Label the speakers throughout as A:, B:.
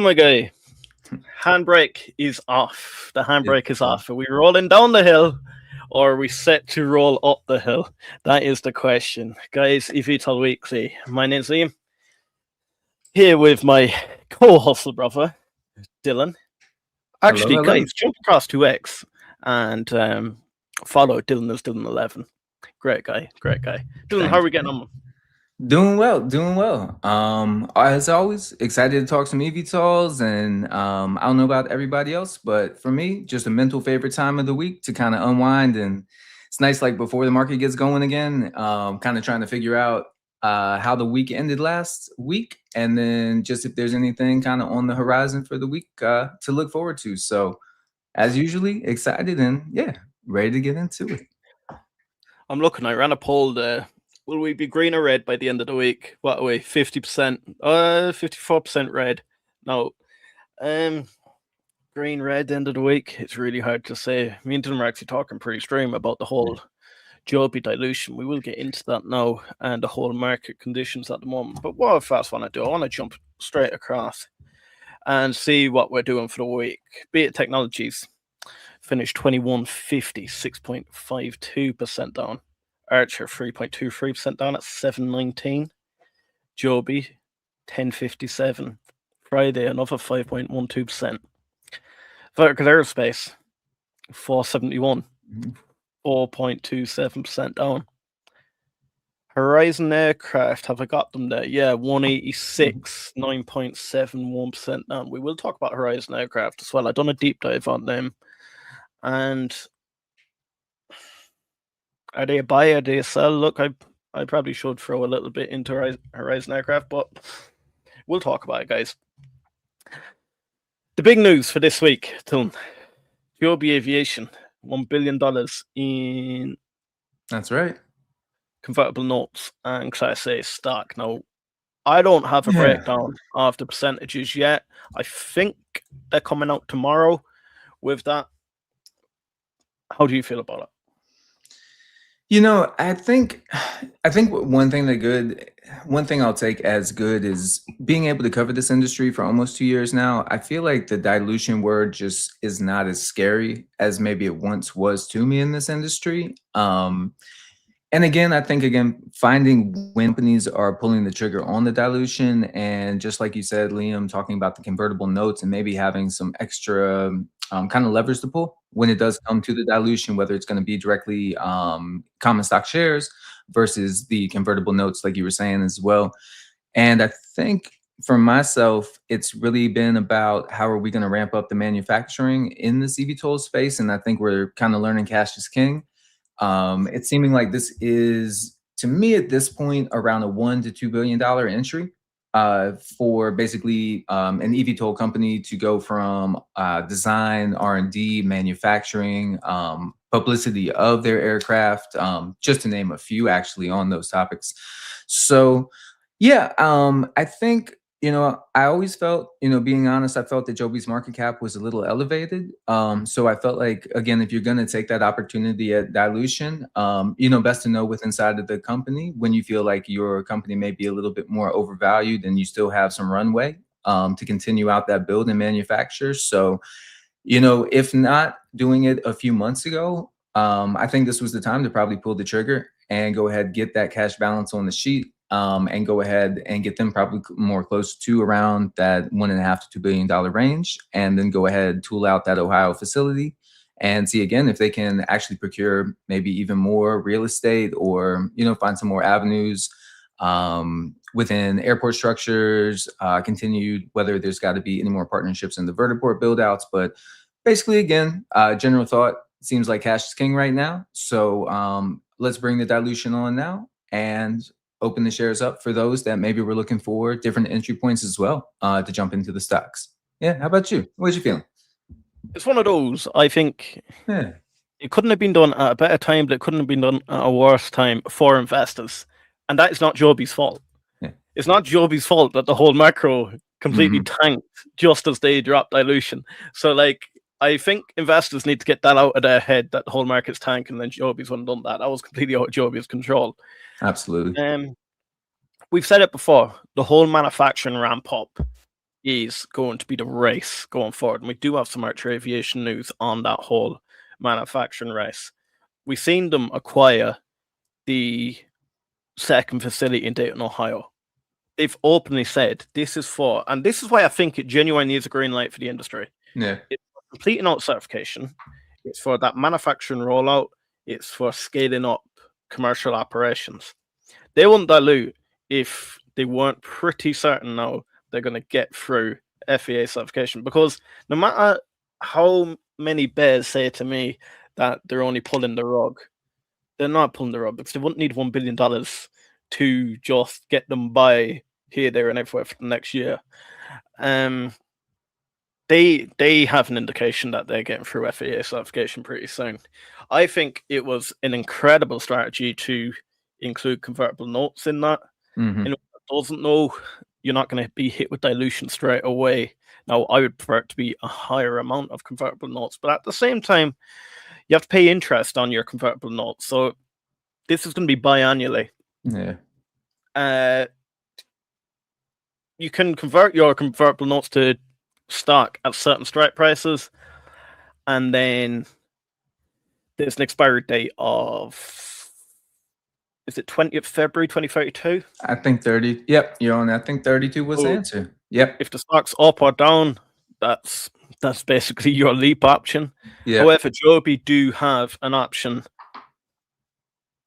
A: my guy. Handbrake is off. The handbrake is
B: Yeah.
A: off. Are we rolling down the hill or are we set to roll up the hill? That is the question. Guys, eVTOL Weekly. My name's Liam. Here with my co-hustle brother, Dylan. Actually,
B: Hello.
A: guys, jump across 2X and follow Dylan as Dylan11. Great guy. Dylan, how are we getting on?
B: Doing well. As always, excited to talk some eVTOLs, and I don't know about everybody else, but for me, just a mental favorite time of the week to kind of unwind. And it's nice, like before the market gets going again, kind of trying to figure out how the week ended last week, and then just if there's anything kind of on the horizon for the week to look forward to. So, as usually, excited and ready to get into it.
A: I'm looking. I ran a poll there. Will we be green or red by the end of the week? What are we? 50%? 54% red. No. Green, red, end of the week. It's really hard to say. Me and Dylan were actually talking pretty stream about the whole Joby dilution. We will get into that now and the whole market conditions at the moment. But what I first want to do, I want to jump straight across and see what we're doing for the week. Beta Technologies finished 2150, 6.52% down. Archer 3.23% down at 719. Joby 1057. Friday another 5.12%. Vertical Aerospace 471. 4.27% down. Horizon Aircraft, have I got them there? Yeah, 186, 9.71% down. We will talk about Horizon Aircraft as well. I've done a deep dive on them. And are they a buy? Are they a sell? Look, I probably should throw a little bit into Horizon Aircraft, but we'll talk about it, guys. The big news for this week, Dylan. Joby Aviation, $1 billion in...
B: That's right.
A: Convertible notes and Class A stock. Now, I don't have a breakdown of the percentages yet. I think they're coming out tomorrow with that. How do you feel about it?
B: You know, I think one thing I'll take as good is being able to cover this industry for almost 2 years now. I feel like the dilution word just is not as scary as maybe it once was to me in this industry. And again, I think finding when companies are pulling the trigger on the dilution, and just like you said, Liam, talking about the convertible notes and maybe having some extra kind of levers to pull when it does come to the dilution, whether it's going to be directly common stock shares versus the convertible notes, like you were saying as well. And I think for myself, it's really been about how are we going to ramp up the manufacturing in the eVTOL space. And I think we're kind of learning cash is king. It's seeming like this is, to me at this point, around a $1 to $2 billion entry for basically an eVTOL company to go from design, R&D, manufacturing, publicity of their aircraft, just to name a few actually on those topics. So I think, I always felt, being honest, I felt that Joby's market cap was a little elevated. So I felt like, again, if you're going to take that opportunity at dilution, best to know with inside of the company when you feel like your company may be a little bit more overvalued and you still have some runway to continue out that build and manufacture. So, if not doing it a few months ago, I think this was the time to probably pull the trigger and go ahead, get that cash balance on the sheet. And go ahead and get them probably more close to around that $1.5 to $2 billion range, and then go ahead, tool out that Ohio facility and see again if they can actually procure maybe even more real estate or, find some more avenues within airport structures, continued, whether there's got to be any more partnerships in the vertiport build outs. But basically, again, general thought seems like cash is king right now. So let's bring the dilution on now and open the shares up for those that maybe were looking for different entry points as well to jump into the stocks. Yeah, how about you? What's your feeling?
A: It's one of those, I think it couldn't have been done at a better time, but it couldn't have been done at a worse time for investors. And that is not Joby's fault. It's not Joby's fault that the whole macro completely tanked just as they dropped dilution. So, I think investors need to get that out of their head that the whole market's tanking and then Joby's wouldn't done that. That was completely out of Joby's control.
B: Absolutely.
A: We've said it before, the whole manufacturing ramp up is going to be the race going forward. And we do have some Archer Aviation news on that whole manufacturing race. We've seen them acquire the second facility in Dayton, Ohio. They've openly said this is for, and this is why I think it genuinely is a green light for the industry.
B: Yeah.
A: It's for completing out certification. It's for that manufacturing rollout. It's for scaling up commercial operations. They won't dilute if they weren't pretty certain now they're going to get through FAA certification. Because no matter how many bears say to me that they're only pulling the rug, they're not pulling the rug because they wouldn't need $1 billion to just get them by here, there, and everywhere for the next year. They have an indication that they're getting through FAA certification pretty soon. I think it was an incredible strategy to include convertible notes in that.
B: Mhm.
A: Anyone that doesn't know, you're not going to be hit with dilution straight away. Now, I would prefer it to be a higher amount of convertible notes, but at the same time, you have to pay interest on your convertible notes. So this is going to be biannually.
B: Yeah.
A: You can convert your convertible notes to stock at certain strike prices, and then there's an expiry date of, is it 20th February 2032?
B: I think 30. Yep, you're on. I think 32 was the
A: So
B: answer. Yep.
A: if the stock's up or down, that's basically your leap option.
B: Yeah.
A: However, Joby do have an option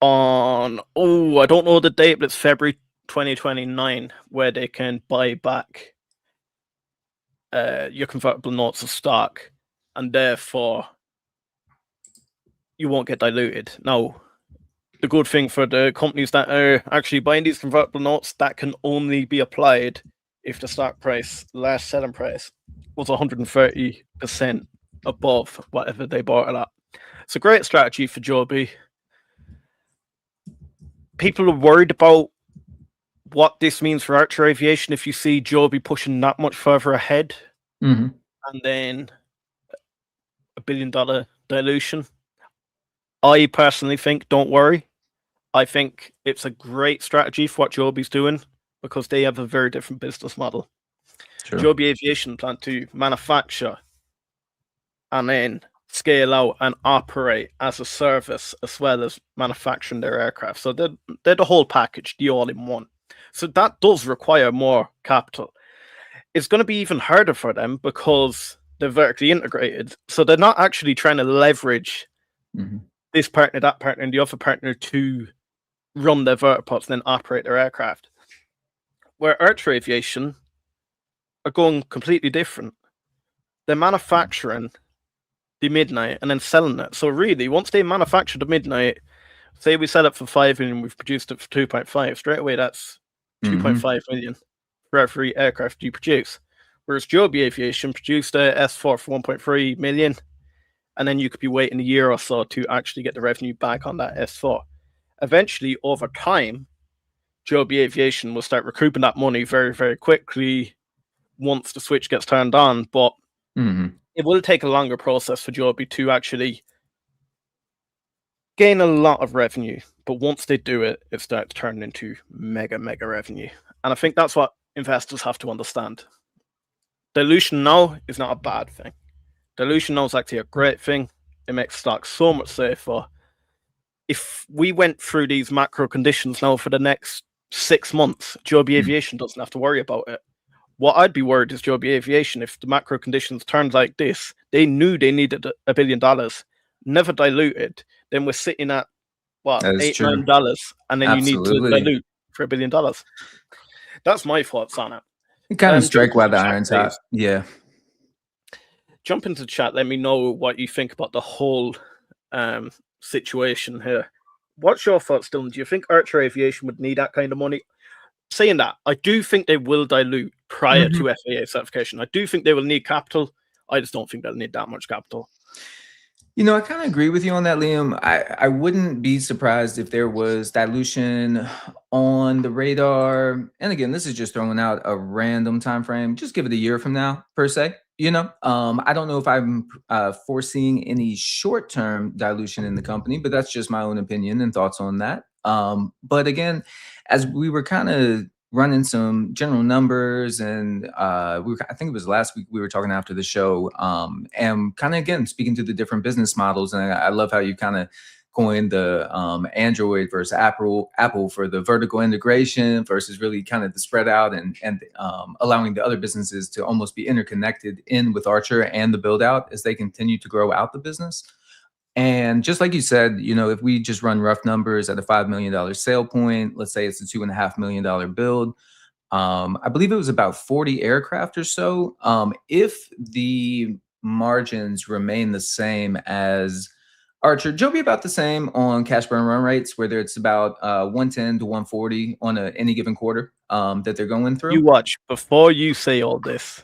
A: on, I don't know the date, but it's February 2029, where they can buy back your convertible notes of stock, and therefore you won't get diluted. Now, the good thing for the companies that are actually buying these convertible notes, that can only be applied if the stock price, last selling price, was 130% above whatever they bought it at. It's a great strategy for Joby. People are worried about what this means for Archer Aviation if you see Joby pushing that much further ahead,
B: Mm-hmm.
A: and then $1 billion dilution. I personally think, don't worry. I think it's a great strategy for what Joby's doing because they have a very different business model.
B: True.
A: Joby Aviation plan to manufacture and then scale out and operate as a service as well as manufacturing their aircraft. So they're the whole package, the all-in-one. So that does require more capital. It's going to be even harder for them because they're vertically integrated. So they're not actually trying to leverage this partner, that partner, and the other partner to run their vertiports and then operate their aircraft. Where Archer Aviation are going completely different. They're manufacturing the Midnight and then selling it. So really, once they manufacture the Midnight, say we sell it for 5 million, we've produced it for 2.5, straight away that's 2.5 million for every aircraft you produce. Whereas Joby Aviation produced a S4 for 1.3 million, and then you could be waiting a year or so to actually get the revenue back on that S4. Eventually, over time, Joby Aviation will start recouping that money very, very quickly once the switch gets turned on, but it will take a longer process for Joby to actually gain a lot of revenue. But once they do it, it starts turning into mega, mega revenue. And I think that's what investors have to understand. Dilution now is not a bad thing. Dilution now is actually a great thing. It makes stocks so much safer. If we went through these macro conditions now for the next 6 months, Joby Aviation doesn't have to worry about it. What I'd be worried is Joby Aviation. If the macro conditions turned like this, they knew they needed $1 billion, never diluted. Then we're sitting at what, $8, $9, and then
B: Absolutely.
A: You need to dilute for $1 billion. That's my thoughts on it.
B: It kind of strike while the iron's hot. Yeah.
A: Jump into the chat. Let me know what you think about the whole situation here. What's your thoughts, Dylan? Do you think Archer Aviation would need that kind of money? Saying that, I do think they will dilute prior to FAA certification. I do think they will need capital. I just don't think they'll need that much capital.
B: You know, I kind of agree with you on that, Liam. I wouldn't be surprised if there was dilution on the radar. And again, this is just throwing out a random time frame. Just give it a year from now, per se. You know, I don't know if I'm foreseeing any short-term dilution in the company, but that's just my own opinion and thoughts on that. But again, as we were kind of running some general numbers, and I think it was last week we were talking after the show, and kind of again speaking to the different business models. And I love how you kind of coined the Android versus Apple for the vertical integration versus really kind of the spread out and allowing the other businesses to almost be interconnected in with Archer and the build out as they continue to grow out the business. And just like you said, if we just run rough numbers at a $5 million sale point, let's say it's a $2.5 million build, I believe it was about 40 aircraft or so. If the margins remain the same as Archer, Joby about the same on cash burn run rates, whether it's about 110 to 140 on any given quarter that they're going through.
A: You watch, before you say all this,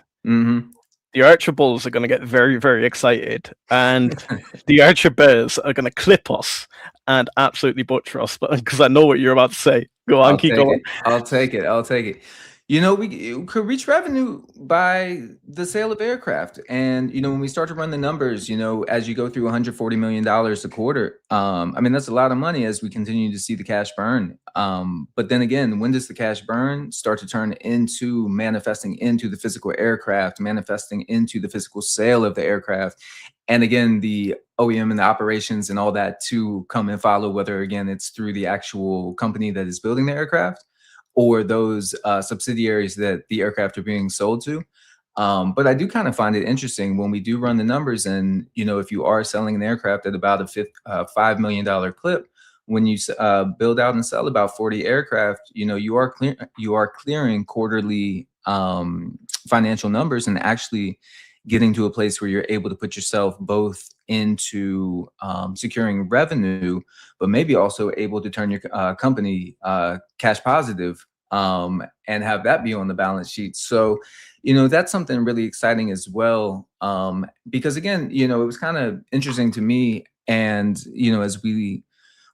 A: the Archer Bulls are going to get very, very excited, and the Archer Bears are going to clip us and absolutely butcher us, because I know what you're about to say. Go on, keep going.
B: I'll take it. We could reach revenue by the sale of aircraft. And, when we start to run the numbers, as you go through $140 million a quarter, that's a lot of money as we continue to see the cash burn. But then again, when does the cash burn start to turn into manifesting into the physical aircraft, manifesting into the physical sale of the aircraft? And again, the OEM and the operations and all that to come and follow, whether again, it's through the actual company that is building the aircraft or those subsidiaries that the aircraft are being sold to. But I do kind of find it interesting when we do run the numbers, and if you are selling an aircraft at about a $5 million clip, when you build out and sell about 40 aircraft, you are clearing quarterly financial numbers and actually getting to a place where you're able to put yourself both into securing revenue, but maybe also able to turn your company cash positive and have that be on the balance sheet. So, that's something really exciting as well. Because again, it was kind of interesting to me. And, as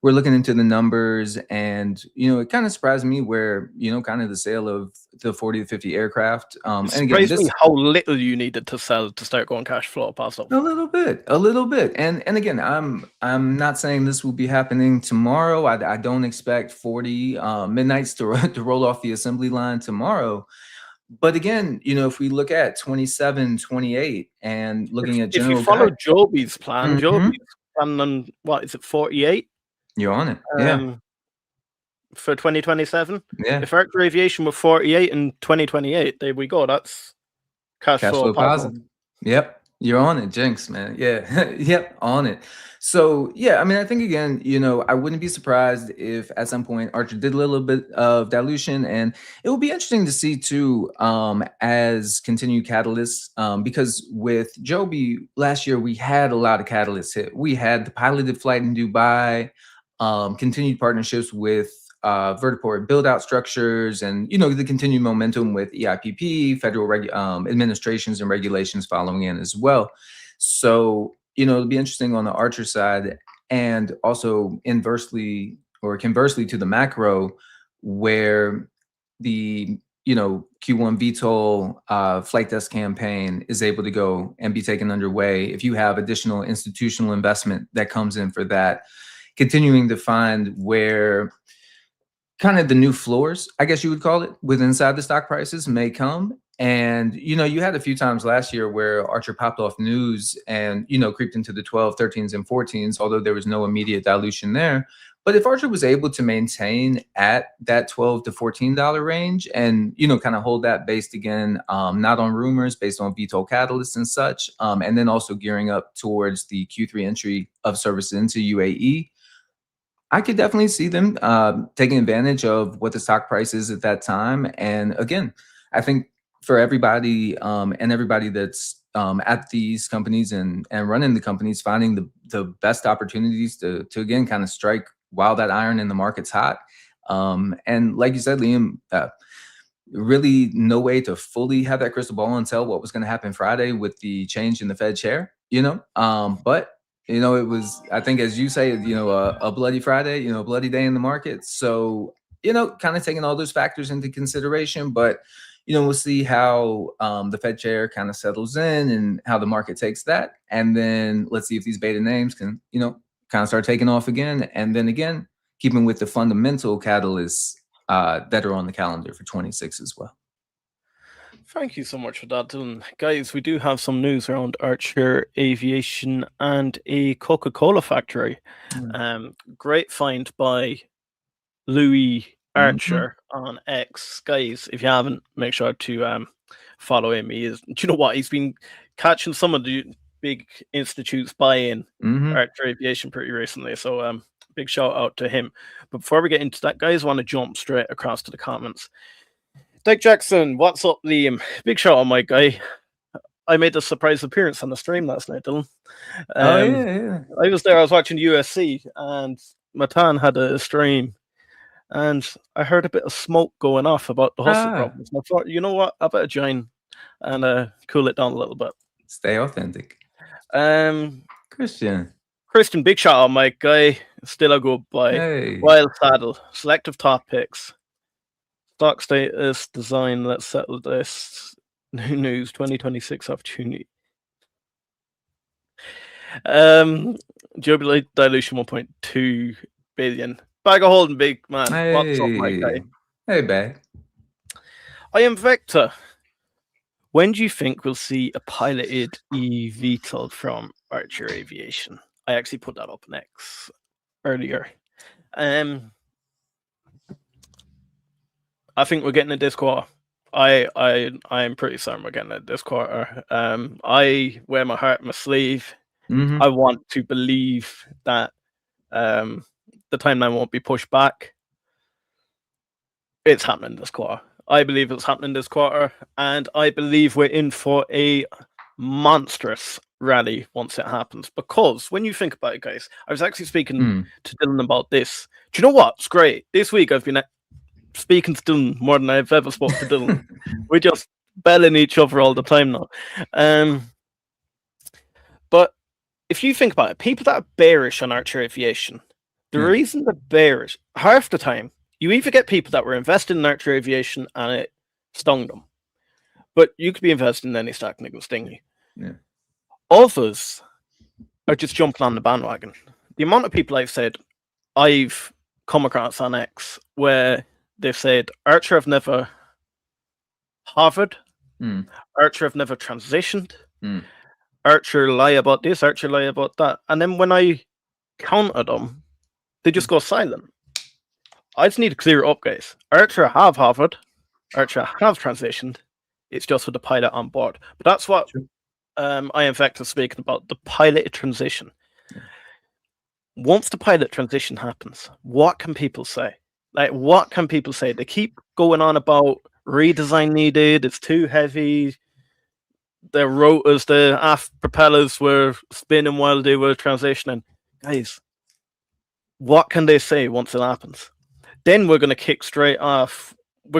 B: we're looking into the numbers, and it kind of surprised me where kind of the sale of the 40 to 50 aircraft, and again,
A: me how little you needed to sell to start going cash flow positive.
B: a little bit, and again, I'm not saying this will be happening tomorrow. I don't expect 40 midnights to roll off the assembly line tomorrow. But again, if we look at 27, 28, and looking at general,
A: if you follow Joby's plan, Joby's plan on, what is it, 48?
B: You're on it. Yeah.
A: For 2027.
B: Yeah.
A: If Archer Aviation were 48 in 2028, there we go. That's cash flow positive.
B: Yep. You're on it, Jinx, man. Yeah. Yep. On it. So yeah, I think again, I wouldn't be surprised if at some point Archer did a little bit of dilution, and it will be interesting to see too, as continued catalysts, because with Joby last year, we had a lot of catalysts hit. We had the piloted flight in Dubai, continued partnerships with vertiport build out structures, and the continued momentum with EIPP, federal administrations and regulations following in as well. So it'll be interesting on the Archer side, and also inversely or conversely to the macro, where the Q1 VTOL flight test campaign is able to go and be taken underway. If you have additional institutional investment that comes in for that, continuing to find where kind of the new floors, I guess you would call it, with inside the stock prices may come. And, you had a few times last year where Archer popped off news and, creeped into the 12, 13s and 14s, although there was no immediate dilution there. But if Archer was able to maintain at that $12 to $14 range and, kind of hold that based again, not on rumors, based on VTOL catalysts and such, and then also gearing up towards the Q3 entry of services into UAE, I could definitely see them taking advantage of what the stock price is at that time. And again, I think for everybody and everybody that's at these companies and running the companies, finding the best opportunities to again kind of strike while that iron in the market's hot. And like you said, Liam, really no way to fully have that crystal ball and tell what was going to happen Friday with the change in the Fed chair, but it was, I think, as you say, a bloody Friday, a bloody day in the market. So, kind of taking all those factors into consideration, but, we'll see how the Fed chair kind of settles in and how the market takes that. And then let's see if these beta names can, kind of start taking off again. And then again, keeping with the fundamental catalysts that are on the calendar for 26 as well.
A: Thank you so much for that, Dylan. Guys, we do have some news around Archer Aviation and a Coca-Cola factory. Great find by Louis Archer on X. Guys, if you haven't, make sure to follow him. Do you know what? He's been catching some of the big institutes buying Archer Aviation pretty recently. So big shout out to him. But before we get into that, guys, I want to jump straight across to the comments. Dick Jackson, what's up, Liam? Big shout out, my guy. I made a surprise appearance on the stream last night, Dylan.
B: Yeah.
A: I was there, I was watching USC, and Matan had a stream, and I heard a bit of smoke going off about the hustle problems. And I thought, you know what, I better join and cool it down a little bit.
B: Stay authentic. Christian,
A: big shout out, my guy. Still a good boy.
B: Hey.
A: Wild Saddle, selective top picks. Stock status, design, let's settle this. New news, 2026 opportunity. Joby dilution 1.2 billion. Bag of holding, big man.
B: Hey.
A: What's up, my guy?
B: Hey, bag.
A: I am Vector. When do you think we'll see a piloted eVTOL from Archer Aviation? I actually put that up next earlier. I think we're getting it this quarter. I'm pretty certain we're getting it this quarter. I wear my heart on my sleeve. I want to believe that the timeline won't be pushed back. It's happening this quarter. I believe it's happening this quarter, and I believe we're in for a monstrous rally once it happens. Because when you think about it, guys, I was actually speaking to Dylan about this. Do you know what? It's great. This week I've been speaking to Dylan more than I've ever spoken to Dylan. We're just belling each other all the time now. But if you think about it, people that are bearish on Archer Aviation, the reason they're bearish, half the time, you either get people that were invested in Archer Aviation and it stung them. But you could be invested in any stock and it will sting you.
B: Yeah.
A: Others are just jumping on the bandwagon. The amount of people I've come across on X where they've said Archer have never hovered, Archer have never transitioned, Archer lie about this, Archer lie about that. And then when I counter them, they just go silent. I just need to clear it up, guys. Archer have hovered, Archer have transitioned. It's just with the pilot on board. But that's what I am Vector speaking about, the piloted transition. Once the pilot transition happens, what can people say? Like, what can people say? They keep going on about redesign needed, it's too heavy, the rotors, the aft propellers were spinning while they were transitioning. Guys, what can they say once it happens? Then we're going to kick straight off. I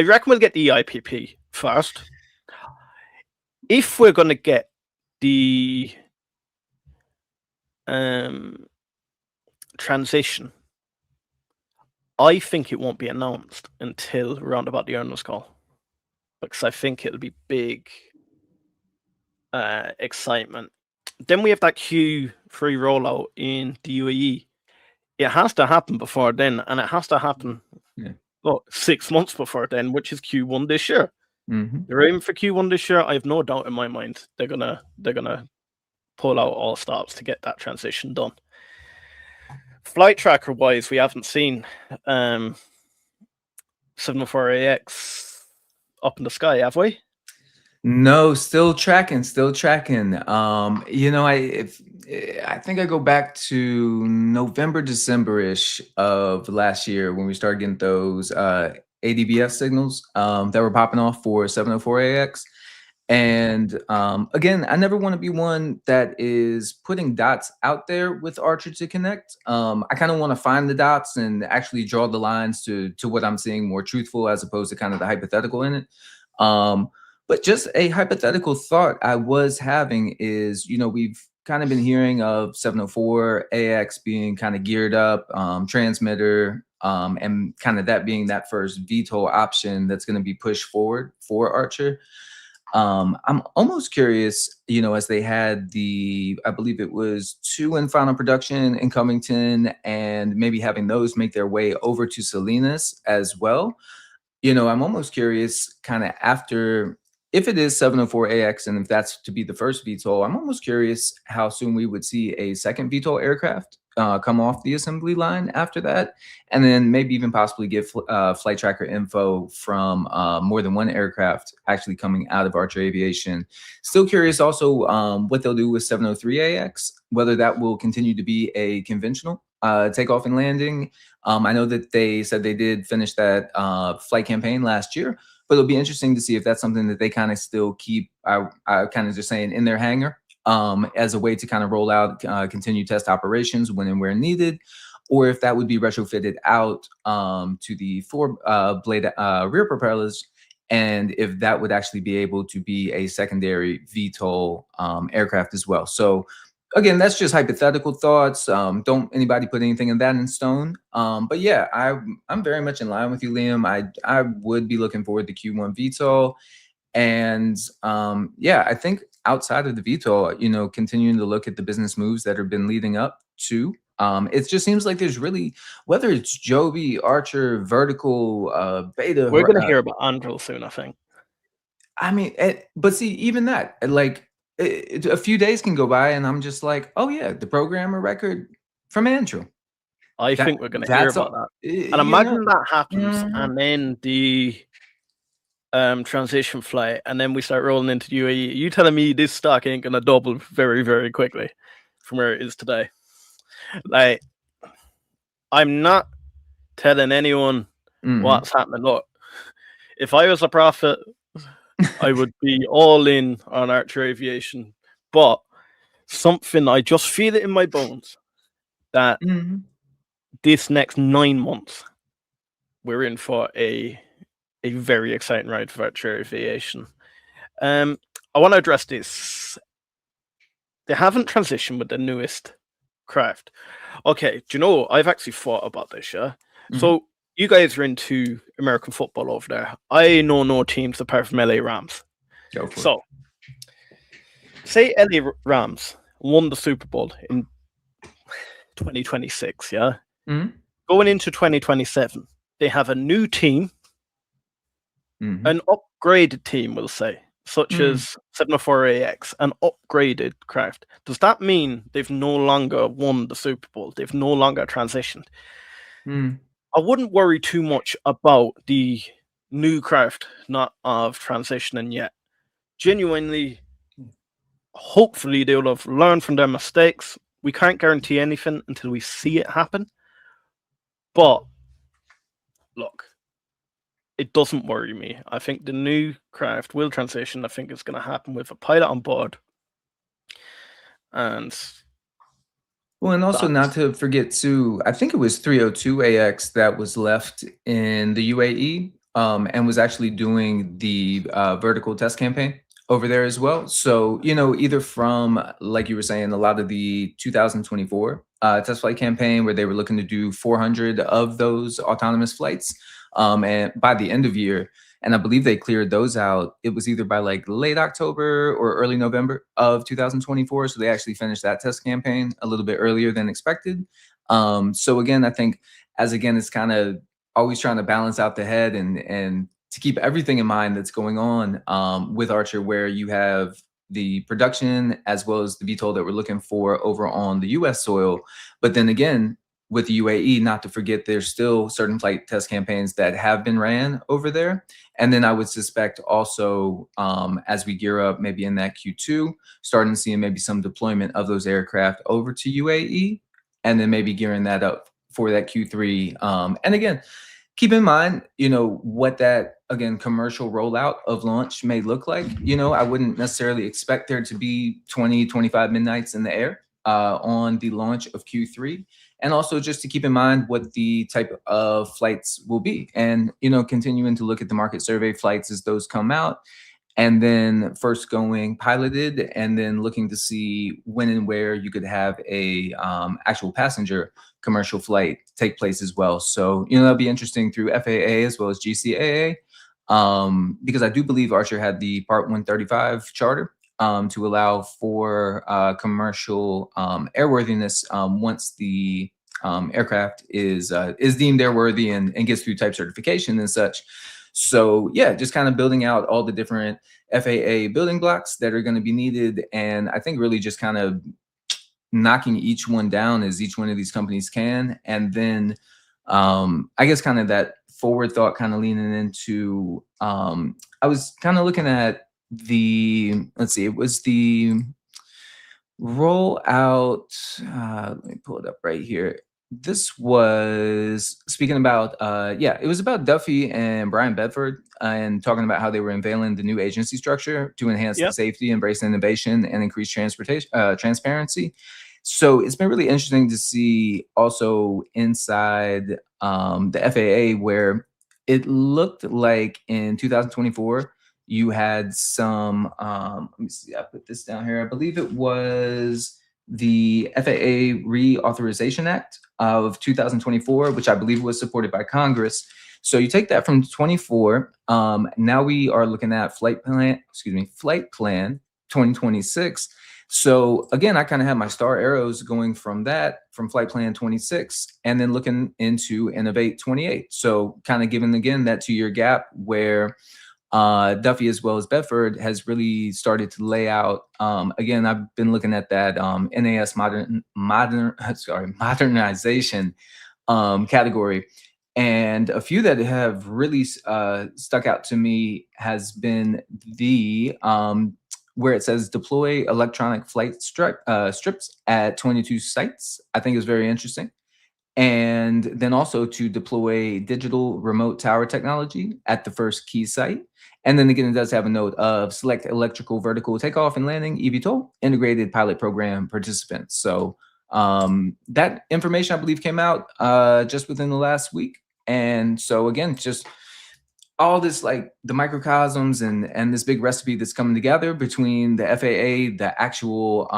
A: reckon we'll get the EIPP first. If we're going to get the transition, I think it won't be announced until around about the earnings call, because I think it'll be big excitement. Then we have that Q3 rollout in the UAE. It has to happen before then, and it has to happen 6 months before then, which is Q1 this year. They're aiming for Q1 this year. I have no doubt in my mind they're gonna pull out all stops to get that transition done. Flight tracker wise, we haven't seen 704AX up in the sky, have we?
B: No, still tracking. You know, I think I go back to November, December-ish of last year when we started getting those ADBF signals that were popping off for 704AX. And again, I never want to be one that is putting dots out there with Archer to connect. I kind of want to find the dots and actually draw the lines to what I'm seeing more truthful, as opposed to kind of the hypothetical in it. But just a hypothetical thought I was having is, you know, we've kind of been hearing of 704AX being kind of geared up, transmitter, and kind of that being that first VTOL option that's going to be pushed forward for Archer. I'm almost curious, as they had I believe it was 2 in final production in Covington, and maybe having those make their way over to Salinas as well. I'm almost curious kind of after, if it is 704AX and if that's to be the first VTOL, I'm almost curious how soon we would see a second VTOL aircraft come off the assembly line after that. And then maybe even possibly get flight tracker info from more than one aircraft actually coming out of Archer Aviation. Still curious also what they'll do with 703AX, whether that will continue to be a conventional takeoff and landing. I know that they said they did finish that flight campaign last year, but it'll be interesting to see if that's something that they kind of still keep, I kind of just saying, in their hangar as a way to kind of roll out, continue test operations when and where needed, or if that would be retrofitted out to the four-blade rear propellers, and if that would actually be able to be a secondary VTOL aircraft as well. So again, that's just hypothetical thoughts. Don't anybody put anything in that in stone. But yeah, I'm very much in line with you, Liam. I would be looking forward to Q1 VTOL. And yeah, I think outside of the VTOL, continuing to look at the business moves that have been leading up to. It just seems like there's really, whether it's Joby, Archer, Vertical, Beta.
A: We're going to hear about Andrew soon, I think.
B: I mean, but see, even that, like, a few days can go by and I'm just like, oh yeah, the programmer record from Andrew.
A: I think we're going to hear about that. And imagine that happens, and then the transition flight, and then we start rolling into the UAE. You telling me this stock ain't going to double very, very quickly from where it is today? Like, I'm not telling anyone what's happening. Look, if I was a prophet, I would be all in on Archer Aviation, but something, I just feel it in my bones that this next 9 months we're in for a very exciting ride for Archer Aviation. I want to address this. They haven't transitioned with the newest craft. Okay, do you know, I've actually thought about this, yeah? So you guys are into American football over there. I know no teams apart from LA Rams. So, say LA Rams won the Super Bowl in 2026, yeah? Going into 2027, they have a new team, an upgraded team, we'll say, such as 704AX, an upgraded craft. Does that mean they've no longer won the Super Bowl? They've no longer transitioned? I wouldn't worry too much about the new craft not of transitioning yet. Genuinely, hopefully they'll have learned from their mistakes. We can't guarantee anything until we see it happen. But look, it doesn't worry me. I think the new craft will transition. I think it's going to happen with a pilot on board. And
B: well, and also not to forget too, I think it was 302AX that was left in the UAE and was actually doing the vertical test campaign over there as well. So, either from, like you were saying, a lot of the 2024 test flight campaign where they were looking to do 400 of those autonomous flights. And by the end of year, and I believe they cleared those out, it was either by like late October or early November of 2024. So they actually finished that test campaign a little bit earlier than expected. So again, I think it's kind of always trying to balance out the head and to keep everything in mind that's going on with Archer, where you have the production as well as the VTOL that we're looking for over on the US soil. But then again, with the UAE, not to forget, there's still certain flight test campaigns that have been ran over there. And then I would suspect also as we gear up maybe in that Q2, starting to see maybe some deployment of those aircraft over to UAE, and then maybe gearing that up for that Q3. And again, keep in mind, what that, again, commercial rollout of launch may look like. I wouldn't necessarily expect there to be 20, 25 midnights in the air on the launch of Q3. And also just to keep in mind what the type of flights will be, and continuing to look at the market survey flights as those come out, and then first going piloted, and then looking to see when and where you could have a actual passenger commercial flight take place as well. So that'll be interesting through FAA as well as GCAA. because I do believe Archer had the Part 135 charter to allow for commercial airworthiness once the aircraft is deemed airworthy and gets through type certification and such. So yeah, just kind of building out all the different FAA building blocks that are going to be needed, and I think really just kind of knocking each one down as each one of these companies can, and then I guess kind of that forward thought kind of leaning into I was kind of looking at let's see, it was the rollout. Let me pull it up right here. This was speaking about it was about Duffy and Brian Bedford and talking about how they were unveiling the new agency structure to enhance the safety, embrace innovation, and increase transparency. So it's been really interesting to see also inside the FAA, where it looked like in 2024 you had some let me see, I put this down here, I believe it was the FAA Reauthorization Act of 2024, which I believe was supported by Congress. So you take that from 24, now we are looking at Flight Plan 2026. So again, I kind of have my star arrows going from Flight Plan 26, and then looking into Innovate 28. So kind of giving again that 2-year gap where Duffy as well as Bedford has really started to lay out. Again, I've been looking at that NAS modernization category, and a few that have really stuck out to me has been the where it says deploy electronic flight strips at 22 sites. I think is very interesting. And then also to deploy digital remote tower technology at the first key site. And then again, it does have a note of select electrical vertical takeoff and landing, eVTOL, integrated pilot program participants. So that information, I believe, came out just within the last week. And so again, just all this, like the microcosms and this big recipe that's coming together between the FAA, the actual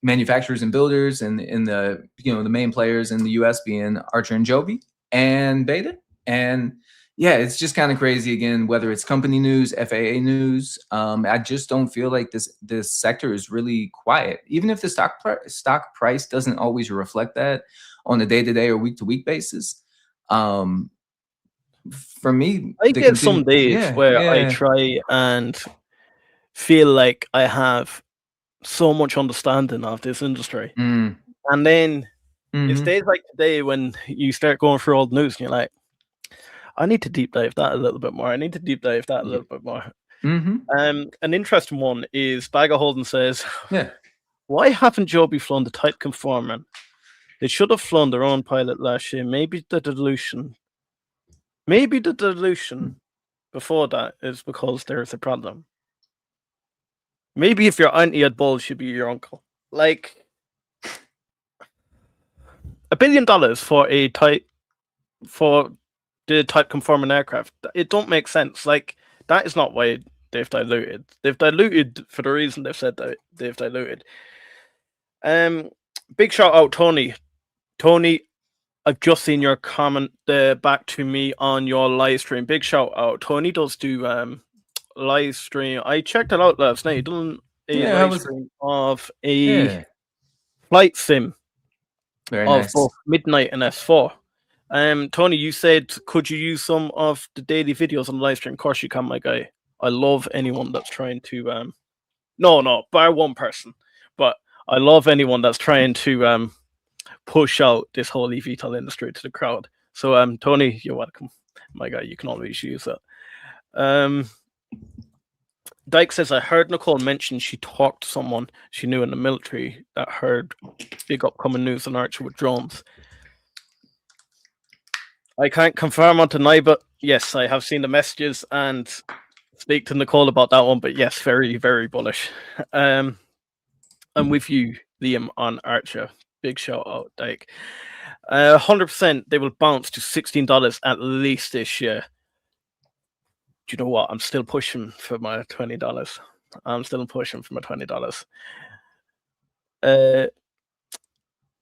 B: manufacturers and builders, and in the the main players in the US being Archer and Joby and Beta. And yeah, it's just kind of crazy again, whether it's company news, FAA news. I just don't feel like this sector is really quiet, even if the stock price doesn't always reflect that on a day-to-day or week-to-week basis. For me,
A: I get some days where I try and feel like I have so much understanding of this industry. And then it's days like today when you start going through all the news and you're like, I need to deep dive that a little bit more. I need to deep dive that a little bit more. An interesting one is Bagger Holden says, why haven't Joby flown the type conforming? They should have flown their own pilot last year. Maybe the dilution before that is because there's a problem. Maybe if your auntie had balls, she'd be your uncle. Like $1 billion for the type conforming aircraft. It don't make sense. Like that is not why they've diluted. They've diluted for the reason they've said that they've diluted. Big shout out, Tony. Tony, I've just seen your comment back to me on your live stream. Big shout out. Tony does do live stream. I checked it out last night. He done a live stream of a flight sim of both Midnight and S4. Tony, you said, could you use some of the daily videos on the live stream? Of course you can, my guy. I love anyone that's trying to no, bar one person, but I love anyone that's trying to push out this whole eVTOL industry to the crowd. So Tony, you're welcome, my guy. You can always use that. Dyke says, I heard Nicole mention she talked to someone she knew in the military that heard big upcoming news on Archer with drones. I can't confirm or deny, but yes, I have seen the messages and speak to Nicole about that one. But yes, very, very bullish. I'm with you, Liam, on Archer. Big shout out, Dyke. 100% they will bounce to $16 at least this year. Do you know what? I'm still pushing for my $20. I'm still pushing for my $20.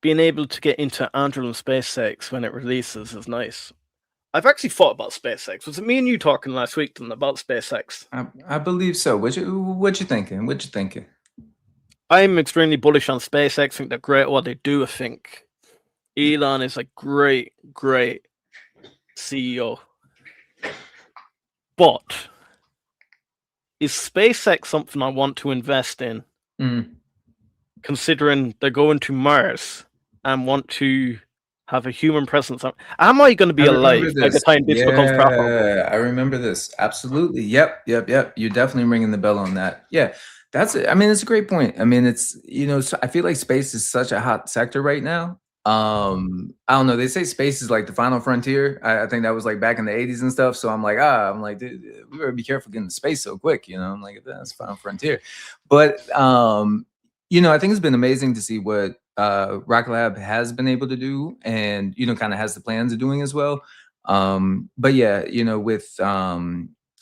A: Being able to get into Anduril and SpaceX when it releases is nice. I've actually thought about SpaceX. Was it me and you talking last week then about SpaceX?
B: I believe so. What you thinking? What you thinking?
A: I'm extremely bullish on SpaceX. I think they're great at what they do. I think Elon is a great, great CEO. But is SpaceX something I want to invest in, considering they're going to Mars and want to have a human presence? Am I going to be
B: I remember
A: alive by the
B: this.
A: time this becomes profitable?
B: Yeah, I remember this. Absolutely. Yep. You're definitely ringing the bell on that. Yeah, that's it. I mean, it's a great point. I mean, it's so I feel like space is such a hot sector right now. I don't know. They say space is like the final frontier. I think that was like back in the 80s and stuff. So I'm like, dude, we better be careful getting to space so quick. I'm like, that's final frontier. But I think it's been amazing to see what Rocket Lab has been able to do, and kind of has the plans of doing as well. But yeah, with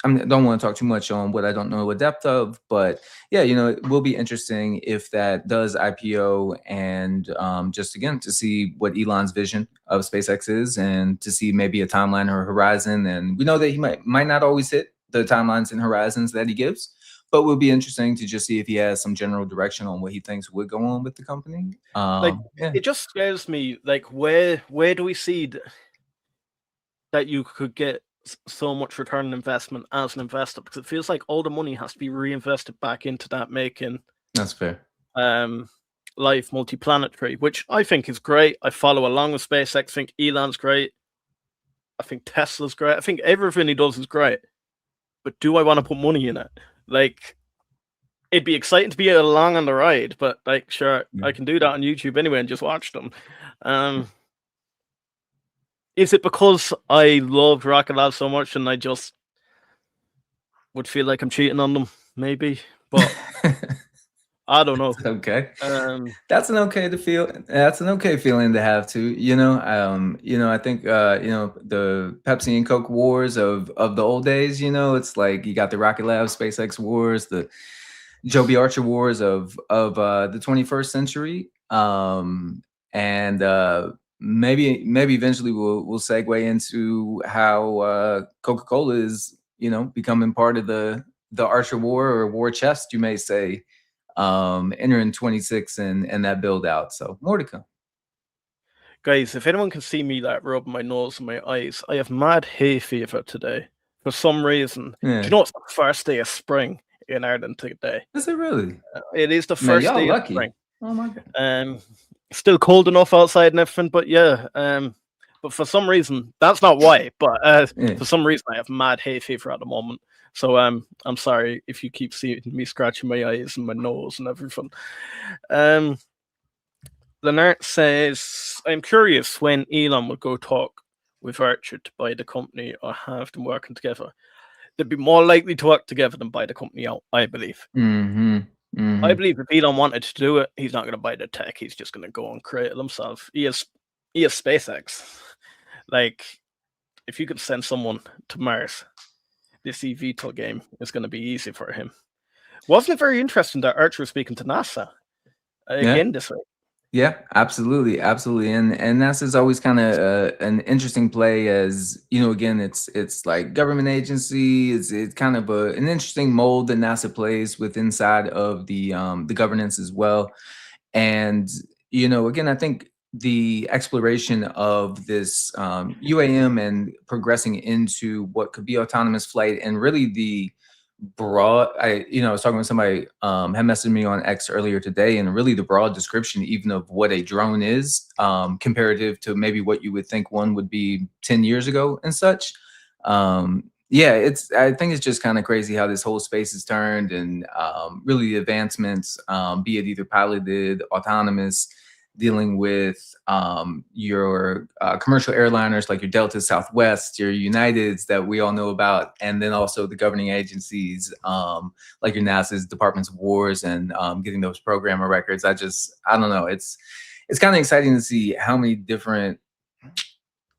B: don't want to talk too much on what I don't know the depth of, but yeah, it will be interesting if that does IPO, and just again to see what Elon's vision of SpaceX is, and to see maybe a timeline or horizon. And we know that he might not always hit the timelines and horizons that he gives, but it will be interesting to just see if he has some general direction on what he thinks would go on with the company. Yeah.
A: It just scares me. Where do we see that you could get so much return on investment as an investor? Because it feels like all the money has to be reinvested back into that, making
B: That's fair.
A: life multi-planetary, which I think is great. I follow along with SpaceX. I think Elon's great. I think Tesla's great. I think everything he does is great. But do I want to put money in it? It'd be exciting to be along on the ride, but sure, I can do that on YouTube anyway and just watch them. Is it because I love Rocket Lab so much and I just would feel like I'm cheating on them? Maybe, but I don't know.
B: Okay.
A: That's
B: an okay feeling to have too. I think the Pepsi and Coke wars of the old days. It's like you got the Rocket Lab, SpaceX wars, the Joby Archer wars of the 21st century. And maybe eventually we'll segue into how Coca-Cola is becoming part of the Archer war, or war chest, you may say, entering 26 and that build out. So more to come.
A: Guys, if anyone can see me rubbing my nose and my eyes, I have mad hay fever today for some reason.
B: Yeah.
A: Do you know it's the first day of spring in Ireland today?
B: Is it really?
A: It is the first
B: y'all
A: day
B: lucky.
A: of spring.
B: Oh my god.
A: Still cold enough outside and everything, but yeah. But for some reason, that's not why. But for some reason, I have mad hay fever at the moment. So I'm sorry if you keep seeing me scratching my eyes and my nose and everything. Lennart says, I'm curious when Elon will go talk with Archer to buy the company or have them working together. They'd be more likely to work together than buy the company out, I believe. I believe if Elon wanted to do it, he's not going to buy the tech. He's just going to go and create it himself. He has SpaceX. If you could send someone to Mars, this eVTOL game is going to be easy for him. Wasn't it very interesting that Archer was speaking to NASA again this week?
B: Yeah, absolutely. And NASA's always kind of an interesting play, as again, it's like government agency. It's kind of an interesting mold that NASA plays with inside of the governance as well. And again, I think the exploration of this UAM and progressing into what could be autonomous flight, and really the broad, I was talking with somebody had messaged me on X earlier today, and really the broad description even of what a drone is, comparative to maybe what you would think one would be 10 years ago and such. Yeah, I think it's just kind of crazy how this whole space has turned, and really the advancements, be it either piloted, autonomous, dealing with your commercial airliners like your Delta, Southwest, your Uniteds that we all know about, and then also the governing agencies like your NASA's Departments of Wars, and getting those programmer records. I don't know. It's kind of exciting to see how many different,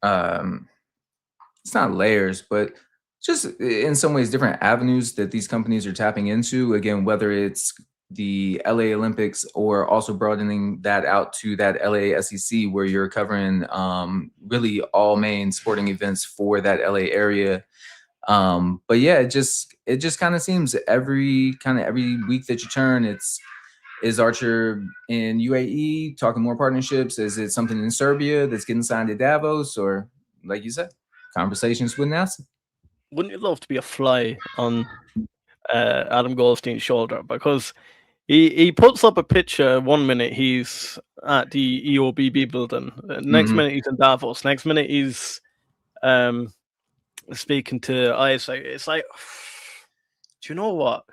B: it's not layers, but just in some ways different avenues that these companies are tapping into. Again, whether it's the LA Olympics, or also broadening that out to that LA SEC, where you're covering really all main sporting events for that LA area. But yeah, it just kind of seems every week that you turn, is Archer in UAE talking more partnerships? Is it something in Serbia that's getting signed at Davos, or like you said, conversations with NASA?
A: Wouldn't you love to be a fly on Adam Goldstein's shoulder? Because he puts up a picture 1 minute he's at the EOBB building, next minute he's in Davos, next minute he's speaking to Isaac. It's like, do you know what?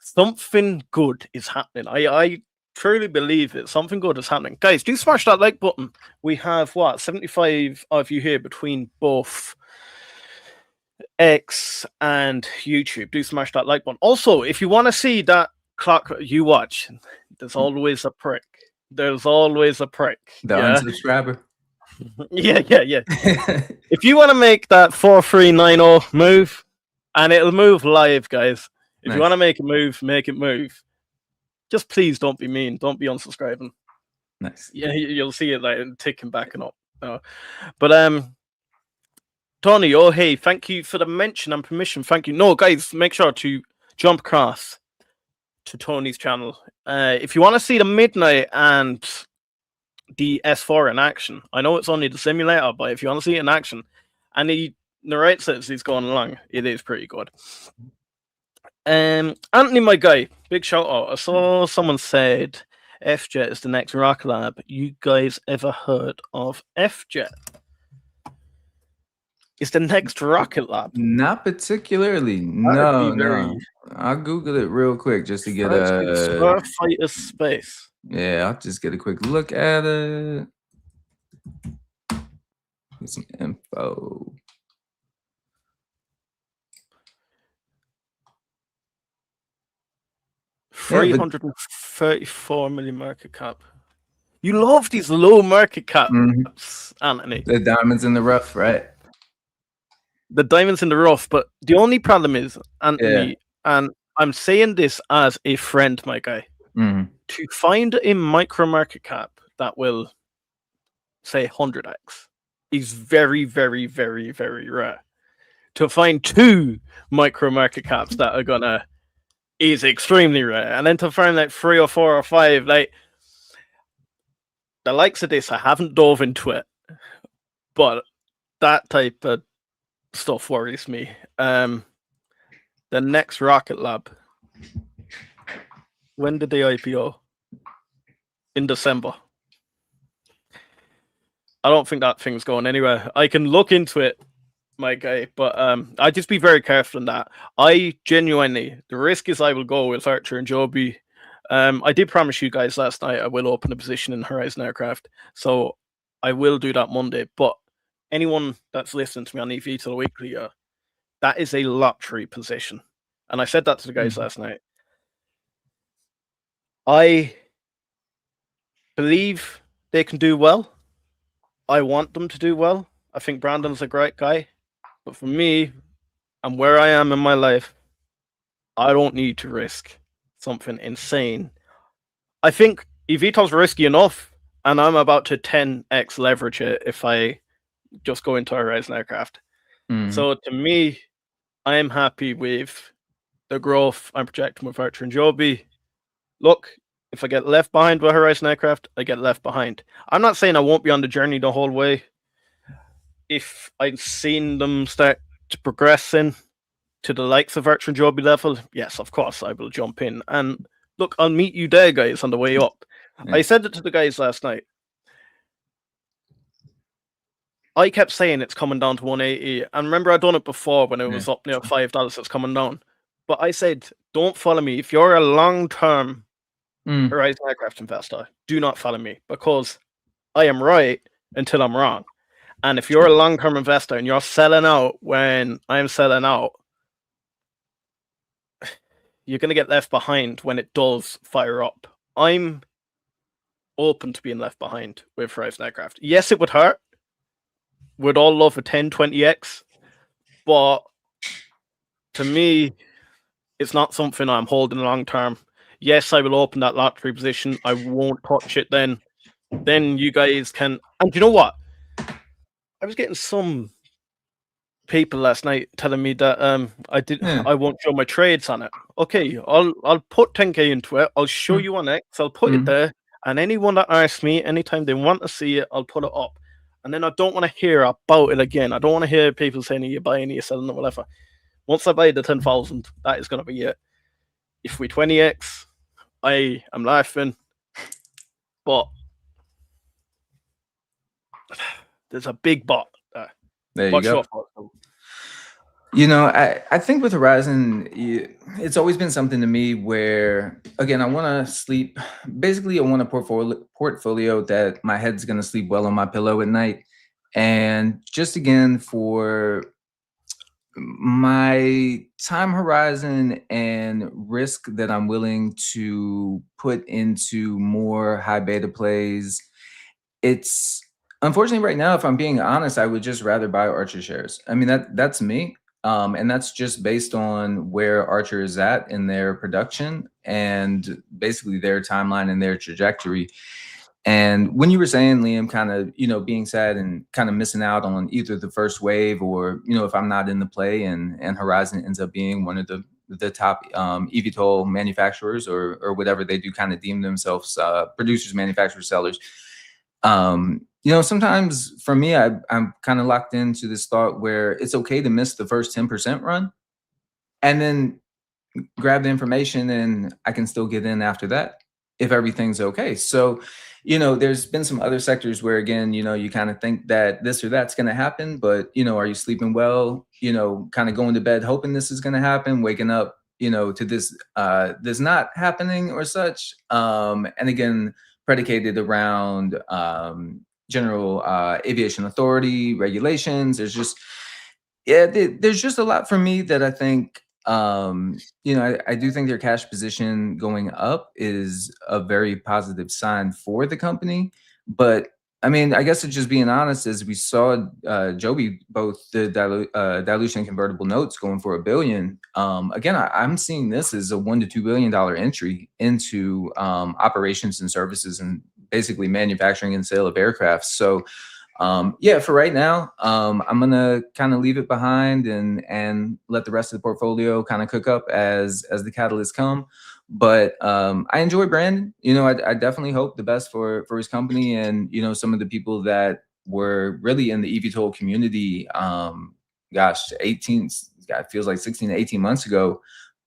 A: Something good is happening. I truly believe it. Something good is happening. Guys, do smash that like button. We have, 75 of you here between both X and YouTube. Do smash that like button. Also, if you want to see that clock you watch, there's always a prick. There's always a prick.
B: The unsubscriber.
A: Yeah. If you want to make that 4390 move, and it'll move live, guys. If you want to make it move. Just please don't be mean. Don't be unsubscribing.
B: Nice.
A: Yeah, you'll see it like ticking back and up. But Tony, oh hey, thank you for the mention and permission. Thank you. No, guys, make sure to jump across to Tony's channel. If you want to see the Midnight and the S4 in action, I know it's only the simulator, but if you want to see it in action, and he narrates it as he's going along, it is pretty good. Anthony, my guy, big shout out. I saw someone said F-Jet is the next rocket lab. You guys ever heard of F-Jet? Is the next rocket lab?
B: Not particularly. No. I'll Google it real quick just to get
A: Starfighter space.
B: Yeah, I'll just get a quick look at it. Get some info.
A: $334 million market cap. You love these low market caps, Anthony.
B: The diamonds in the rough, right?
A: The diamonds in the rough, but the only problem is, Anthony, and I'm saying this as a friend, my guy, to find a micro market cap that will say 100x is very, very, very, very rare. To find two micro market caps that are gonna is extremely rare, and then to find like 3 or 4 or 5, like the likes of this, I haven't dove into it, but that type of stuff worries me. The next rocket lab, when did they IPO? In December. I don't think that thing's going anywhere. I can look into it, my guy, but I'd just be very careful in that. I genuinely, the risk is I will go with Archer and Joby. I did promise you guys last night I will open a position in Horizon Aircraft, so I will do that Monday. But anyone that's listening to me on eVTOL Weekly, that is a lottery position, and I said that to the guys last night. I believe they can do well. I want them to do well. I think Brandon's a great guy. But for me, and where I am in my life, I don't need to risk something insane. I think eVTOL's risky enough, and I'm about to 10x leverage it if I just go into Horizon Aircraft. So to me, I am happy with the growth I'm projecting with Archer and Joby. Look, if I get left behind with Horizon Aircraft, I get left behind. I'm not saying I won't be on the journey the whole way. If I've seen them start to progress in to the likes of Archer and Joby level, yes, of course, I will jump in. And look, I'll meet you there, guys, on the way up. I said it to the guys last night. I kept saying it's coming down to 180. And remember, I'd done it before when it was up near $5, it's coming down. But I said, don't follow me. If you're a long-term Horizon Aircraft investor, do not follow me, because I am right until I'm wrong. And if you're a long-term investor and you're selling out when I'm selling out, you're going to get left behind when it does fire up. I'm open to being left behind with Horizon Aircraft. Yes, it would hurt. We'd all love a 10, 20x. But to me, it's not something I'm holding long-term. yes, I will open that lottery position. I won't touch it then. Then you guys can. And you know what? I was getting some people last night telling me that
B: Yeah.
A: I won't show my trades on it. Okay, I'll put 10k into it. I'll show you on X. I'll put it there, and anyone that asks me anytime they want to see it, I'll put it up. And then I don't want to hear about it again. I don't want to hear people saying, "Are you buying? Are you selling?" or whatever. Once I buy the 10,000, that is going to be it. If we 20x, I am laughing, but there's a big but.
B: There you
A: What's
B: go.
A: your thoughts?
B: You know, I think with Horizon, it's always been something to me where, again, I want to sleep. Basically, I want a portfolio that my head's going to sleep well on my pillow at night. And just again, for my time horizon and risk that I'm willing to put into more high beta plays, it's unfortunately right now, if I'm being honest, I would just rather buy Archer shares. I mean, that's me. And that's just based on where Archer is at in their production and basically their timeline and their trajectory. And when you were saying, Liam, kind of, being sad and kind of missing out on either the first wave or, if I'm not in the play and Horizon ends up being one of the top eVTOL manufacturers or whatever they do kind of deem themselves, producers, manufacturers, sellers. Sometimes for me, I'm kind of locked into this thought where it's okay to miss the first 10% run and then grab the information and I can still get in after that if everything's okay. So, there's been some other sectors where, again, you kind of think that this or that's going to happen, but, are you sleeping well, kind of going to bed hoping this is going to happen, waking up, to this not happening or such. And again, predicated around general aviation authority regulations. There's just, there's just a lot for me that I think, I do think their cash position going up is a very positive sign for the company. But I mean, I guess it's just being honest, as we saw Joby, both the dilution and convertible notes going for $1 billion. Again, I'm seeing this as a $1 to $2 billion entry into operations and services and basically manufacturing and sale of aircraft. So for right now, I'm gonna kind of leave it behind and let the rest of the portfolio kind of cook up as the catalysts come. But I enjoy Brandon. I definitely hope the best for his company and some of the people that were really in the eVTOL community. 18, it feels like 16 to 18 months ago.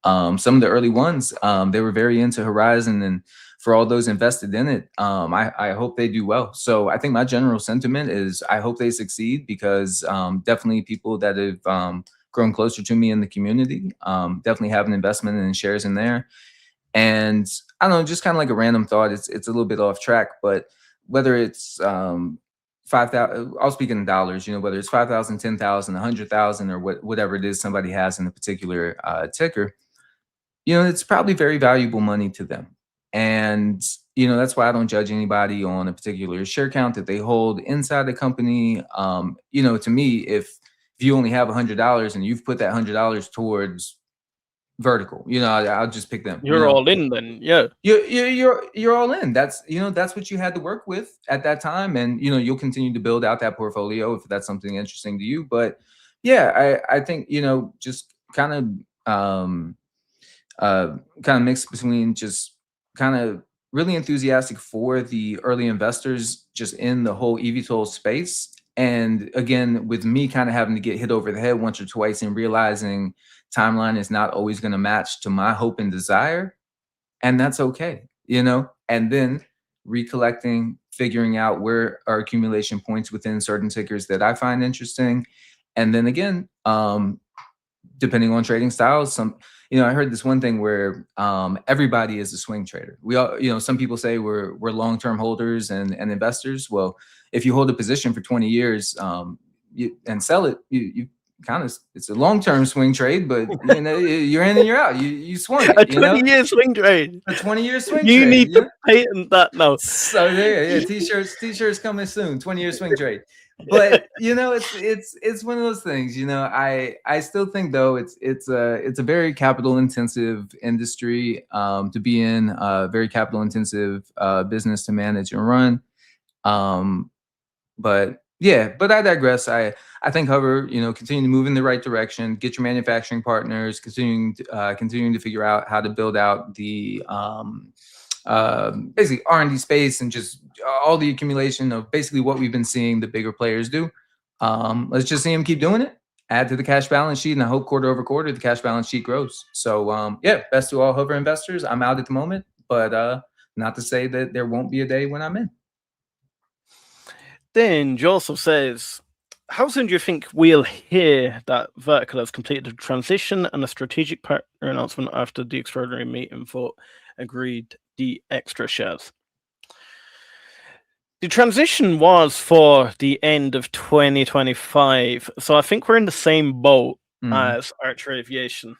B: Some of the early ones, they were very into Horizon, and for all those invested in it, I hope they do well. So I think my general sentiment is I hope they succeed because definitely people that have grown closer to me in the community definitely have an investment in shares in there. And I don't know, just kind of like a random thought. It's a little bit off track, but whether it's 5,000, I'll speak in dollars, whether it's 5,000, 10,000, 100,000, or whatever it is somebody has in a particular ticker, it's probably very valuable money to them. And, that's why I don't judge anybody on a particular share count that they hold inside the company. To me, if you only have $100 and you've put that $100 towards vertical, I'll just pick them.
A: You're all in then, yeah.
B: You're all in. That's what you had to work with at that time, and you'll continue to build out that portfolio if that's something interesting to you. But yeah, I think just kind of mix between just kind of really enthusiastic for the early investors just in the whole eVTOL space. And again, with me kind of having to get hit over the head once or twice and realizing timeline is not always going to match to my hope and desire. And that's okay, and then recollecting, figuring out where are accumulation points within certain tickers that I find interesting. And then again, depending on trading styles, I heard this one thing where everybody is a swing trader. We all, some people say we're long-term holders and investors. Well, if you hold a position for 20 years and sell it, you kind of, it's a long-term swing trade, but you're in and you're out. You swung it.
A: A 20-year swing trade.
B: A 20-year swing
A: you
B: trade.
A: Need to patent that now.
B: So yeah, t-shirts coming soon. 20-year swing trade. But it's one of those things. I still think though it's a very capital intensive industry to be in, very capital intensive business to manage and run. Um, but yeah, but I digress. I think, however, continue to move in the right direction, get your manufacturing partners, continuing to figure out how to build out the basically R&D space and just all the accumulation of basically what we've been seeing the bigger players do. Let's just see them keep doing it. Add to the cash balance sheet, and I hope quarter over quarter the cash balance sheet grows. So yeah, best to all hover investors. I'm out at the moment, but not to say that there won't be a day when I'm in.
A: Then Joseph says, how soon do you think we'll hear that Vertical has completed the transition and a strategic partner announcement after the extraordinary meeting vote agreed the extra shares? The transition was for the end of 2025, so I think we're in the same boat as Archer Aviation.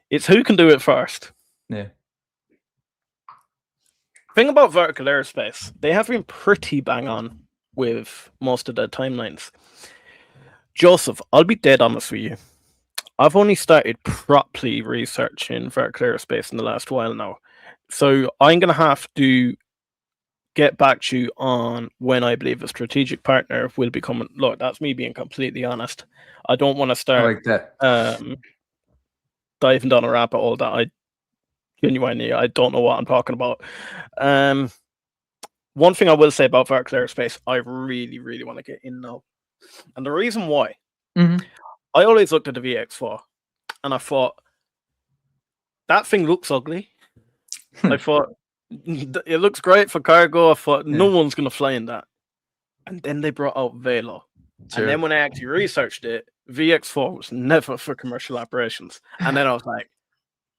A: It's who can do it first.
B: Yeah.
A: Thing about Vertical Aerospace, they have been pretty bang on with most of their timelines. Joseph, I'll be dead honest with you. I've only started properly researching Vertical Aerospace in the last while now, so I'm going to have to get back to you on when I believe a strategic partner will be coming. Look, that's me being completely honest. I don't want to start
B: like that.
A: Diving down a rabbit hole that I genuinely I don't know what I'm talking about. One thing I will say about Vertical Aerospace, I really, really want to get in now. And the reason why, I always looked at the VX4 and I thought, that thing looks ugly. I thought, it looks great for cargo. I thought, no one's going to fly in that. And then they brought out Velo. Sure. And then when I actually researched it, VX4 was never for commercial operations. And then I was like,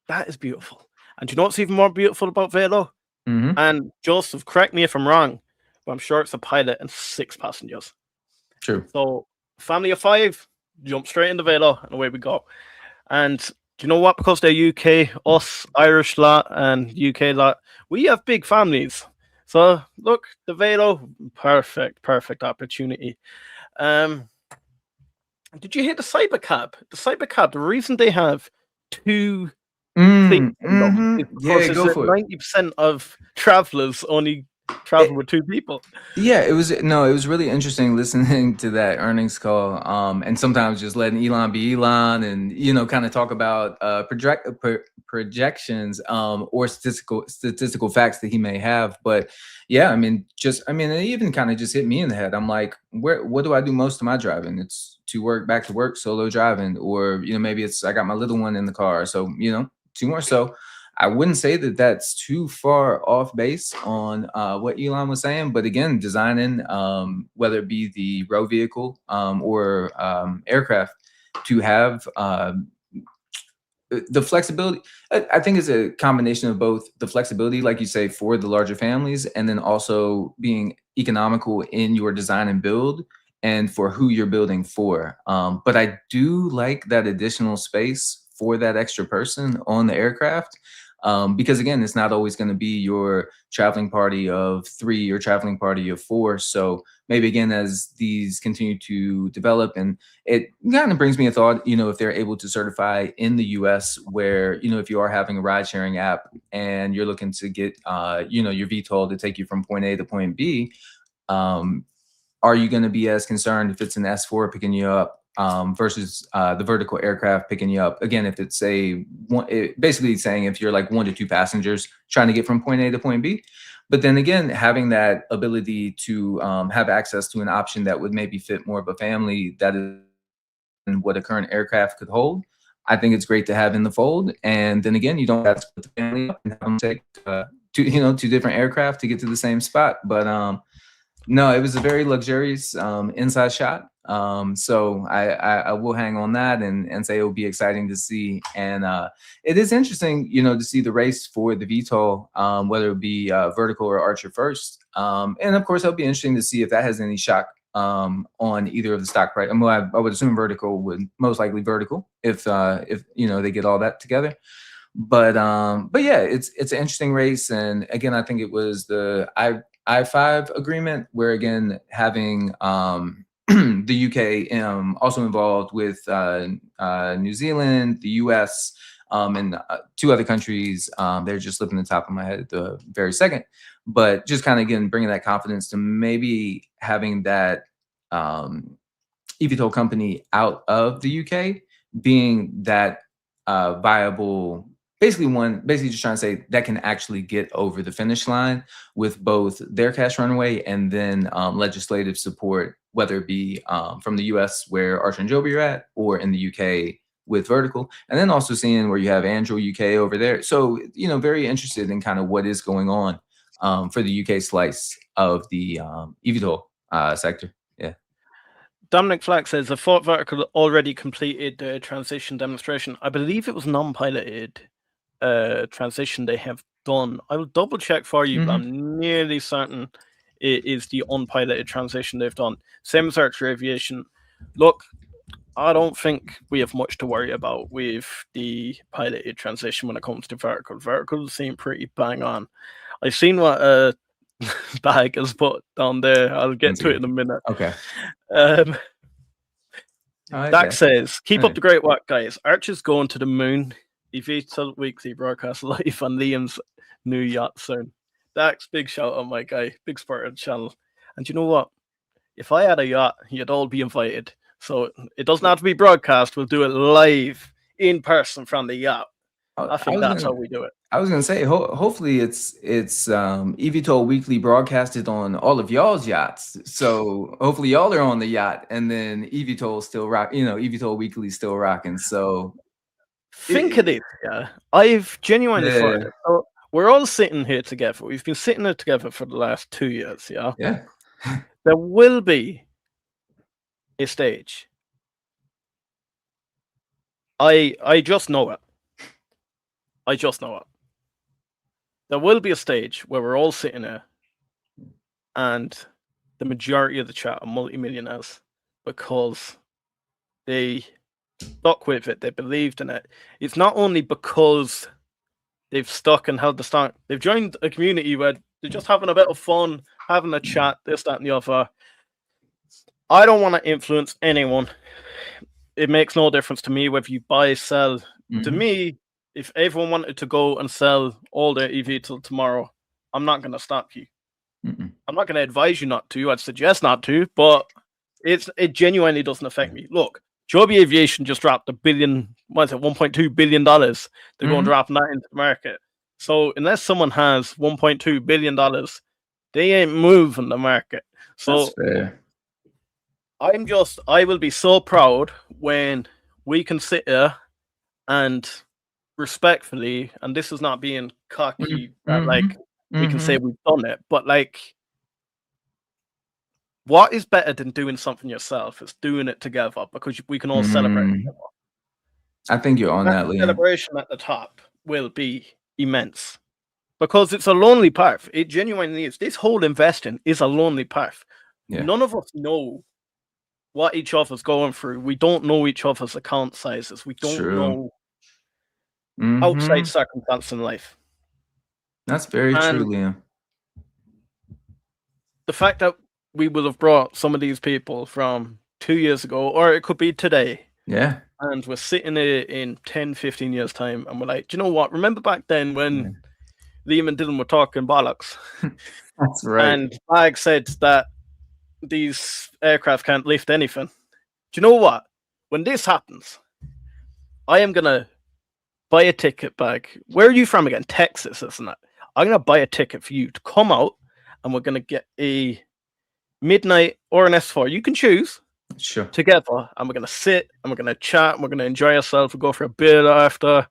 A: that is beautiful. And do you know what's even more beautiful about Velo? And Joseph, correct me if I'm wrong, but I'm sure it's a pilot and 6 passengers.
B: True.
A: So, family of 5, jump straight into Velo, and away we go. And do you know what? Because they're UK, us, Irish lot, and UK lot, we have big families. So, look, the Velo, perfect opportunity. Did you hear the Cybercab? The Cybercab, the reason they have 2 things is because 90% of travelers only travel with 2 people.
B: Yeah, it was really interesting listening to that earnings call, and sometimes just letting Elon be Elon, and kind of talk about projections or statistical facts that he may have. But yeah, it even kind of just hit me in the head. I'm like, what do I do most of my driving? It's to work, back to work, solo driving, or maybe it's I got my little one in the car, so 2 more. So I wouldn't say that that's too far off base on what Elon was saying. But again, designing, whether it be the road vehicle or aircraft, to have the flexibility, I think is a combination of both the flexibility, like you say, for the larger families, and then also being economical in your design and build and for who you're building for. But I do like that additional space for that extra person on the aircraft. Because again, it's not always going to be your traveling party of 3 or traveling party of 4. So maybe again, as these continue to develop, and it kind of brings me a thought, if they're able to certify in the US, where, if you are having a ride sharing app and you're looking to get, your VTOL to take you from point A to point B, are you going to be as concerned if it's an S4 picking you up versus the vertical aircraft picking you up? Again, if it's basically saying if you're like 1 to 2 passengers trying to get from point A to point B, but then again, having that ability to have access to an option that would maybe fit more of a family that is what a current aircraft could hold, I think it's great to have in the fold. And then again, you don't have to split the family up and have them take 2 different aircraft to get to the same spot. But no, it was a very luxurious inside shot. So I will hang on that and say it will be exciting to see. And it is interesting, to see the race for the VTOL, whether it be vertical or Archer first. And of course, it'll be interesting to see if that has any shock on either of the stock price. I would assume vertical would most likely vertical if they get all that together. But yeah, it's an interesting race. And again, I think it was I-5 agreement, where again having the UK also involved with New Zealand, the US, and 2 other countries. They're just slipping the top of my head at the very second, but just kind of again bringing that confidence to maybe having that eVTOL company out of the UK being that viable, basically just trying to say that can actually get over the finish line with both their cash runway and then legislative support, whether it be from the US where Archer and Joby are at, or in the UK with Vertical, and then also seeing where you have Andrew UK over there. So, very interested in kind of what is going on for the UK slice of the eVTOL sector. Yeah.
A: Dominic Flack says the Fort Vertical already completed the transition demonstration. I believe it was non-piloted transition they have done. I will double check for you, but I'm nearly certain it is the unpiloted transition they've done. Same as Joby Aviation. Look, I don't think we have much to worry about with the piloted transition when it comes to vertical. Verticals seem pretty bang on. I've seen what Bag has put down there. I'll get to it in a minute.
B: Okay.
A: Dax says, keep up the great work, guys. Archer's going to the moon. eVTOL Weekly broadcast live on Liam's new yacht soon. Dax, big shout out, my guy. Big support of the channel. And you know what? If I had a yacht, you'd all be invited. So it doesn't have to be broadcast. We'll do it live in person from the yacht. I think that's how we do it.
B: I was gonna say, hopefully it's eVTOL Weekly broadcasted on all of y'all's yachts. So hopefully y'all are on the yacht, and then eVTOL still rock. eVTOL Weekly still rocking. So
A: think of it. Yeah, I've genuinely thought it. So we're all sitting here together. We've been sitting here together for the last 2 years. Yeah.
B: Yeah.
A: There will be a stage. I just know it. I just know it. There will be a stage where we're all sitting there and the majority of the chat are multimillionaires because they stuck with it, they believed in it. It's not only because they've stuck and held the start, they've joined a community where they're just having a bit of fun, having a chat, this, that, and the other. I don't want to influence anyone. It makes no difference to me whether you buy, sell. To me, if everyone wanted to go and sell all their eVTOL tomorrow, I'm not going to stop you. I'm not going to advise you not to. I'd suggest not to, but it genuinely doesn't affect me. Look, Joby Aviation just dropped $1.2 billion. They're going to drop that into the market. So unless someone has $1.2 billion, they ain't moving the market. So
B: that's fair.
A: I will be so proud when we can sit here and respectfully, and this is not being cocky, we can say we've done it, but what is better than doing something yourself? It's doing it together because we can all celebrate together.
B: I think you're on that, Liam.
A: Celebration at the top will be immense because it's a lonely path. It genuinely is. This whole investing is a lonely path. Yeah. None of us know what each other's going through. We don't know each other's account sizes. We don't know outside circumstance in life.
B: That's very true, Liam.
A: The fact that we will have brought some of these people from 2 years ago, or it could be today.
B: Yeah.
A: And we're sitting there in 10, 15 years' time, and we're like, do you know what? Remember back then when Liam and Dylan were talking bollocks?
B: That's right.
A: And Bag said that these aircraft can't lift anything. Do you know what? When this happens, I am going to buy a ticket back. Where are you from again? Texas, isn't it? I'm going to buy a ticket for you to come out, and we're going to get a midnight or an S4. You can choose.
B: Sure.
A: Together, and we're going to sit, and we're going to chat, and we're going to enjoy ourselves. We'll go for a beer after.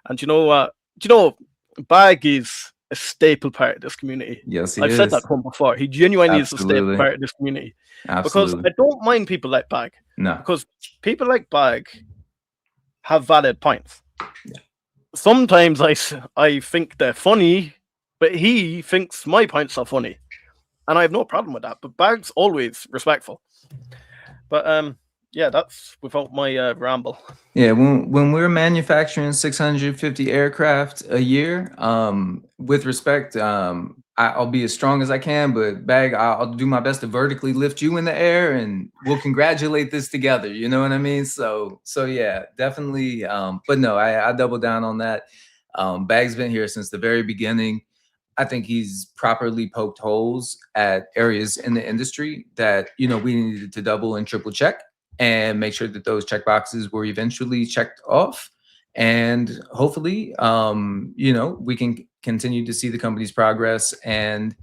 A: And you know what? Bag is a staple part of this community.
B: Yes,
A: I've said that to him before. He genuinely is a staple part of this community.
B: Absolutely.
A: Because I don't mind people like Bag.
B: No.
A: Because people like Bag have valid points. Yeah. Sometimes I think they're funny, but he thinks my points are funny. And I have no problem with that. But Bag's always respectful. But yeah, that's without my ramble.
B: Yeah, when we're manufacturing 650 aircraft a year, with respect, I'll be as strong as I can, but Bag, I'll do my best to vertically lift you in the air, and we'll congratulate this together. You know what I mean? So yeah, definitely. But no, I double down on that. Bag's been here since the very beginning. I think he's properly poked holes at areas in the industry that, we needed to double and triple check and make sure that those check boxes were eventually checked off. And hopefully, we can continue to see the company's progress. And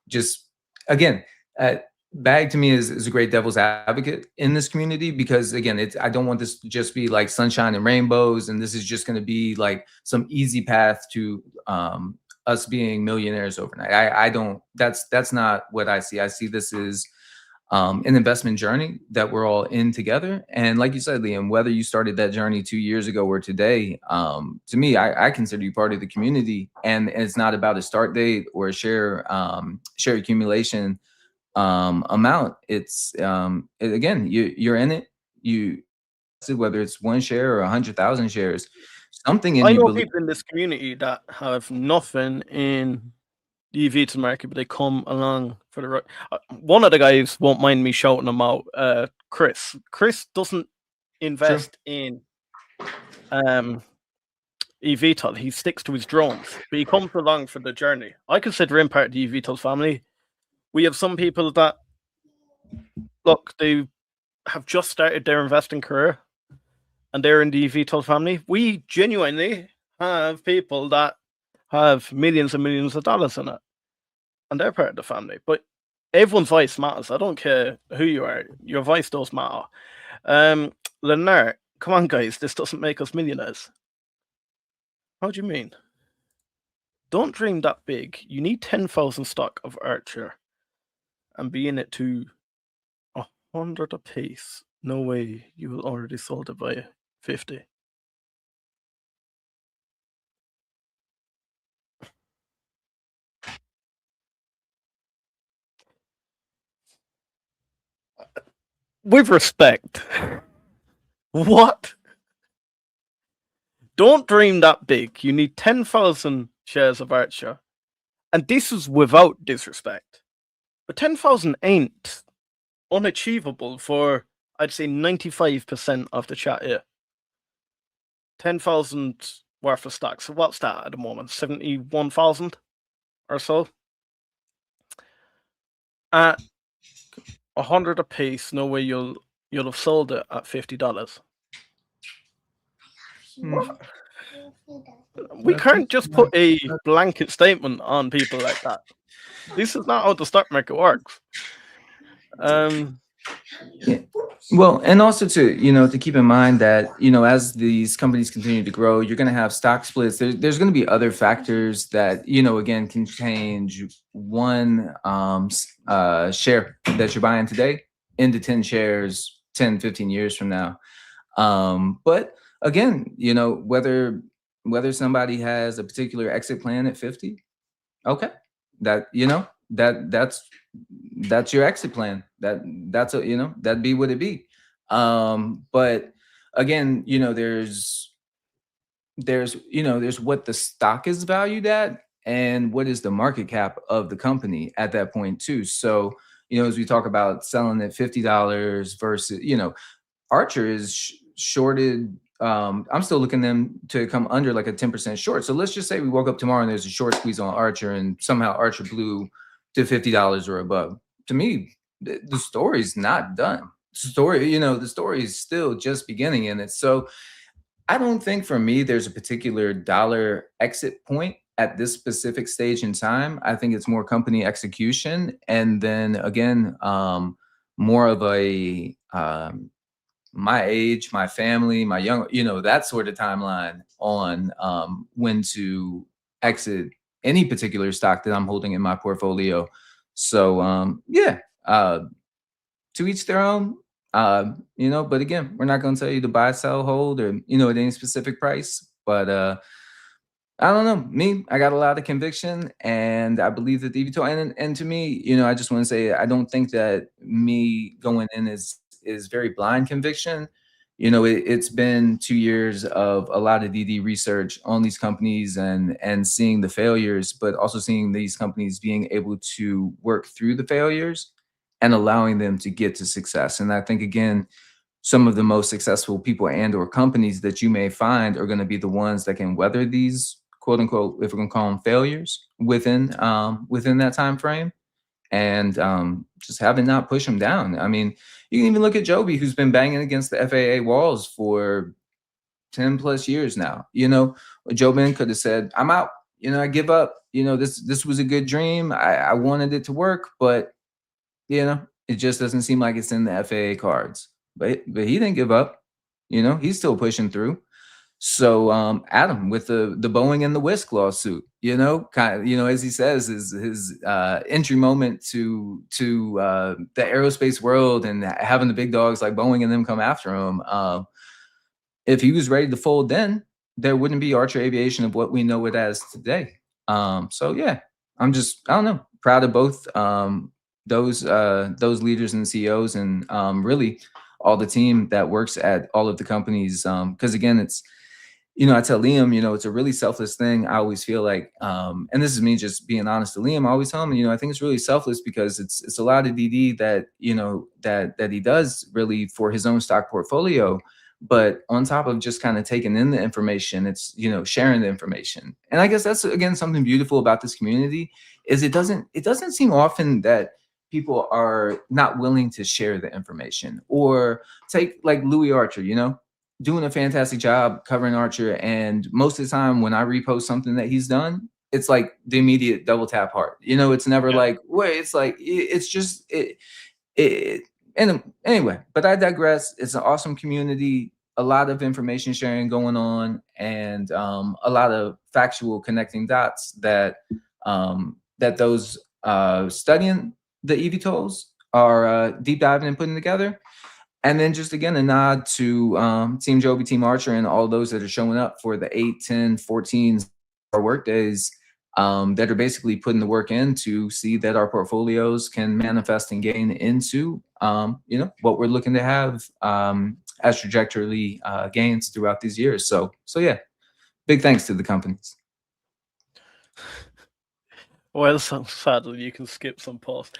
B: just again, uh, Bag to me is a great devil's advocate in this community, because again, I don't want this to just be like sunshine and rainbows, and this is just going to be like some easy path to us being millionaires overnight. I don't. That's not what I see. I see this as an investment journey that we're all in together. And like you said, Liam, whether you started that journey 2 years ago or today, to me, I consider you part of the community. And it's not about a start date or a share accumulation amount. It's again, you're in it. You, whether it's one share or 100,000 shares, something in
A: I
B: you
A: know
B: believe.
A: people in this community that have nothing in the eVTOL market, but they come along for the right. One of the guys won't mind me shouting him out. Chris. Chris doesn't invest in eVTOL. He sticks to his drones, but he comes along for the journey. I consider him part of the eVTOL family. We have some people that look, they have just started their investing career and they're in the eVTOL family. We genuinely have people that have millions and millions of dollars in it, and they're part of the family. But everyone's voice matters. I don't care who you are. Your voice does matter. Lennart, come on, guys. This doesn't make us millionaires. How do you mean? Don't dream that big. You need 10,000 stock of Archer and be in it to 100 apiece. No way you will already sold it by 50. With respect, what? Don't dream that big. You need 10,000 shares of Archer. And this is without disrespect. But 10,000 ain't unachievable for, I'd say, 95% of the chat here. 10,000 worth of stock. So what's that at the moment? 71,000 or so? At 100 apiece, no way you'll have sold it at $50. We can't just put a blanket statement on people like that. This is not how the stock market works.
B: Yeah. Well, and also to keep in mind that, as these companies continue to grow, you're going to have stock splits. There's going to be other factors that, again, can change one share that you're buying today into 10 shares 10, 15 years from now. But again, whether somebody has a particular exit plan at 50, okay, that's your exit plan. That'd be what it be. But again, there's what the stock is valued at and what is the market cap of the company at that point too. So, as we talk about selling at $50 versus, Archer is shorted. I'm still looking them to come under like a 10% short. So let's just say we woke up tomorrow and there's a short squeeze on Archer and somehow Archer blew to $50 or above. To me, the story's not done. The story is still just beginning in it. So I don't think for me there's a particular dollar exit point at this specific stage in time. I think it's more company execution, and then again, more of a my age, my family, my young, that sort of timeline on when to exit any particular stock that I'm holding in my portfolio. So yeah, to each their own. But again, we're not going to tell you to buy, sell, hold, or at any specific price. But I don't know. Me, I got a lot of conviction, and I believe that the eVTOL. And to me, I just want to say I don't think that me going in is very blind conviction. you know, it's been 2 years of a lot of DD research on these companies and seeing the failures, but also seeing these companies being able to work through the failures and allowing them to get to success. And I think again, some of the most successful people and or companies that you may find are going to be the ones that can weather these quote unquote, if we're going to call them failures within that time frame, and just having not push them down. I mean, you can even look at Joby, who's been banging against the FAA walls for 10 plus years now. You know, Joe Ben could have said, I'm out. You know, I give up. You know, this was a good dream. I wanted it to work, but you know, it just doesn't seem like it's in the FAA cards. But he didn't give up. You know, he's still pushing through. So Adam with the Boeing and the Whisk lawsuit, you know, kind of, you know, as he says, is his entry moment to the aerospace world and having the big dogs like Boeing and them come after him. If he was ready to fold then, there wouldn't be Archer Aviation of what we know it as today. So yeah, I don't know, proud of both those leaders and CEOs, and really all the team that works at all of the companies. Because again, it's, you know, I tell Liam, you know, it's a really selfless thing. I always feel like, and this is me just being honest to Liam, I always tell him, you know, I think it's really selfless because it's a lot of DD that, you know, that he does really for his own stock portfolio. But on top of just kind of taking in the information, it's, you know, sharing the information. And I guess that's again something beautiful about this community is it doesn't seem often that people are not willing to share the information. Or take like Louis Archer, you know, doing a fantastic job covering Archer. And most of the time when I repost something that he's done, it's like the immediate double tap heart. You know, it's never like, wait, it's like, it's just, and anyway, but I digress. It's an awesome community, a lot of information sharing going on, and a lot of factual connecting dots that that those studying the eVTOLs are deep diving and putting together. And then just again, a nod to Team Joby, Team Archer, and all those that are showing up for the 8, 10, 14 work days that are basically putting the work in to see that our portfolios can manifest and gain into, you know, what we're looking to have as trajectory gains throughout these years. So yeah, big thanks to the companies.
A: Well, Saddle, you can skip some posts.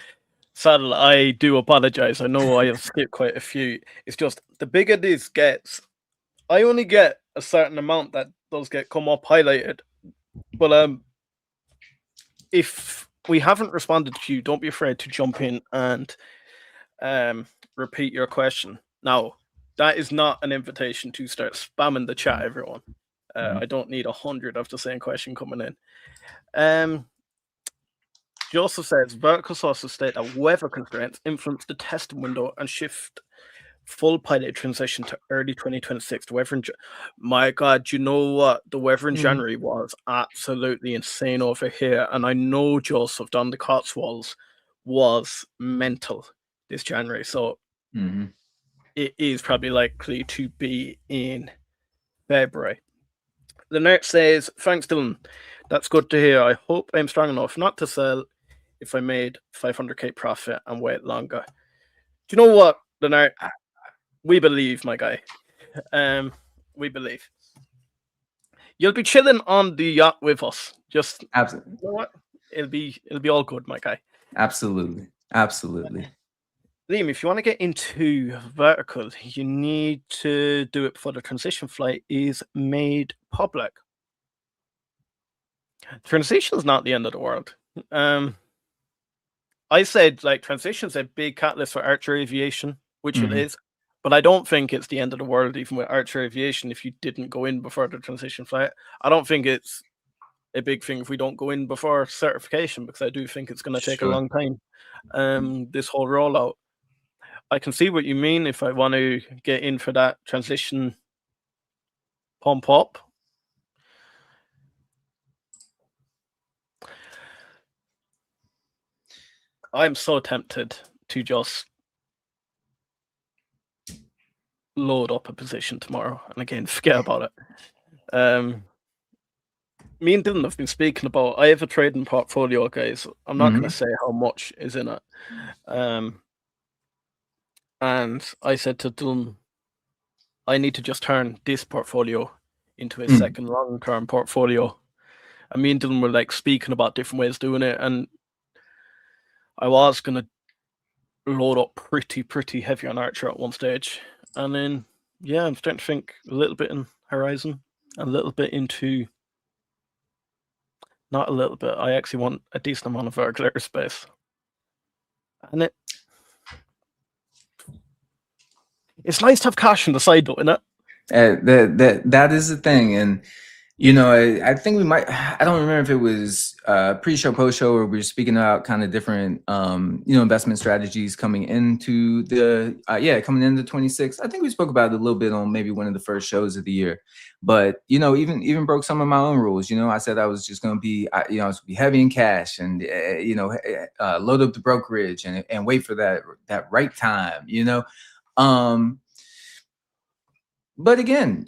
A: Saddle, I do apologize. I know I have skipped quite a few. It's just the bigger this gets, I only get a certain amount that does get come up highlighted. But if we haven't responded to you, don't be afraid to jump in and repeat your question. Now, that is not an invitation to start spamming the chat, everyone. I don't need 100 of the same question coming in. Joseph says vertical sources state that weather constraints influence the testing window and shift full pilot transition to early 2026. The weather my God, you know what? The weather in January was absolutely insane over here. And I know Joseph down the Cotswolds was mental this January. So it is probably likely to be in February. The next says, thanks, Dylan. That's good to hear. I hope I'm strong enough not to sell if I made 500k profit and wait longer. Do you know what, Leonard? We believe, my guy. We believe. You'll be chilling on the yacht with us. Just
B: absolutely.
A: You know what? It'll be all good, my guy.
B: Absolutely.
A: Liam, if you want to get into vertical, you need to do it before the transition flight is made public. Transition is not the end of the world. I said like transition's a big catalyst for Archer Aviation, which it is, but I don't think it's the end of the world even with Archer Aviation if you didn't go in before the transition flight. I don't think it's a big thing if we don't go in before certification, because I do think it's going to take a long time. This whole rollout. I can see what you mean if I want to get in for that transition pump up. I'm so tempted to just load up a position tomorrow and again forget about it. Me and Dylan have been speaking about, I have a trading portfolio, guys. I'm not going to say how much is in it. And I said to Dylan, I need to just turn this portfolio into a second long-term portfolio. And me and Dylan were like speaking about different ways of doing it, and I was gonna load up pretty heavy on Archer at one stage, and then yeah, I'm starting to think a little bit in Horizon, a little bit into, not a little bit, I actually want a decent amount of vertical airspace, and it's nice to have cash on the side though, isn't it?
B: That is the thing, and I think we might. I don't remember if it was pre-show, post-show, or we were speaking about kind of different, investment strategies coming into the coming into 26. I think we spoke about it a little bit on maybe one of the first shows of the year, but even broke some of my own rules. I said I was just going to be, I was going to be heavy in cash and load up the brokerage and wait for that right time. But again,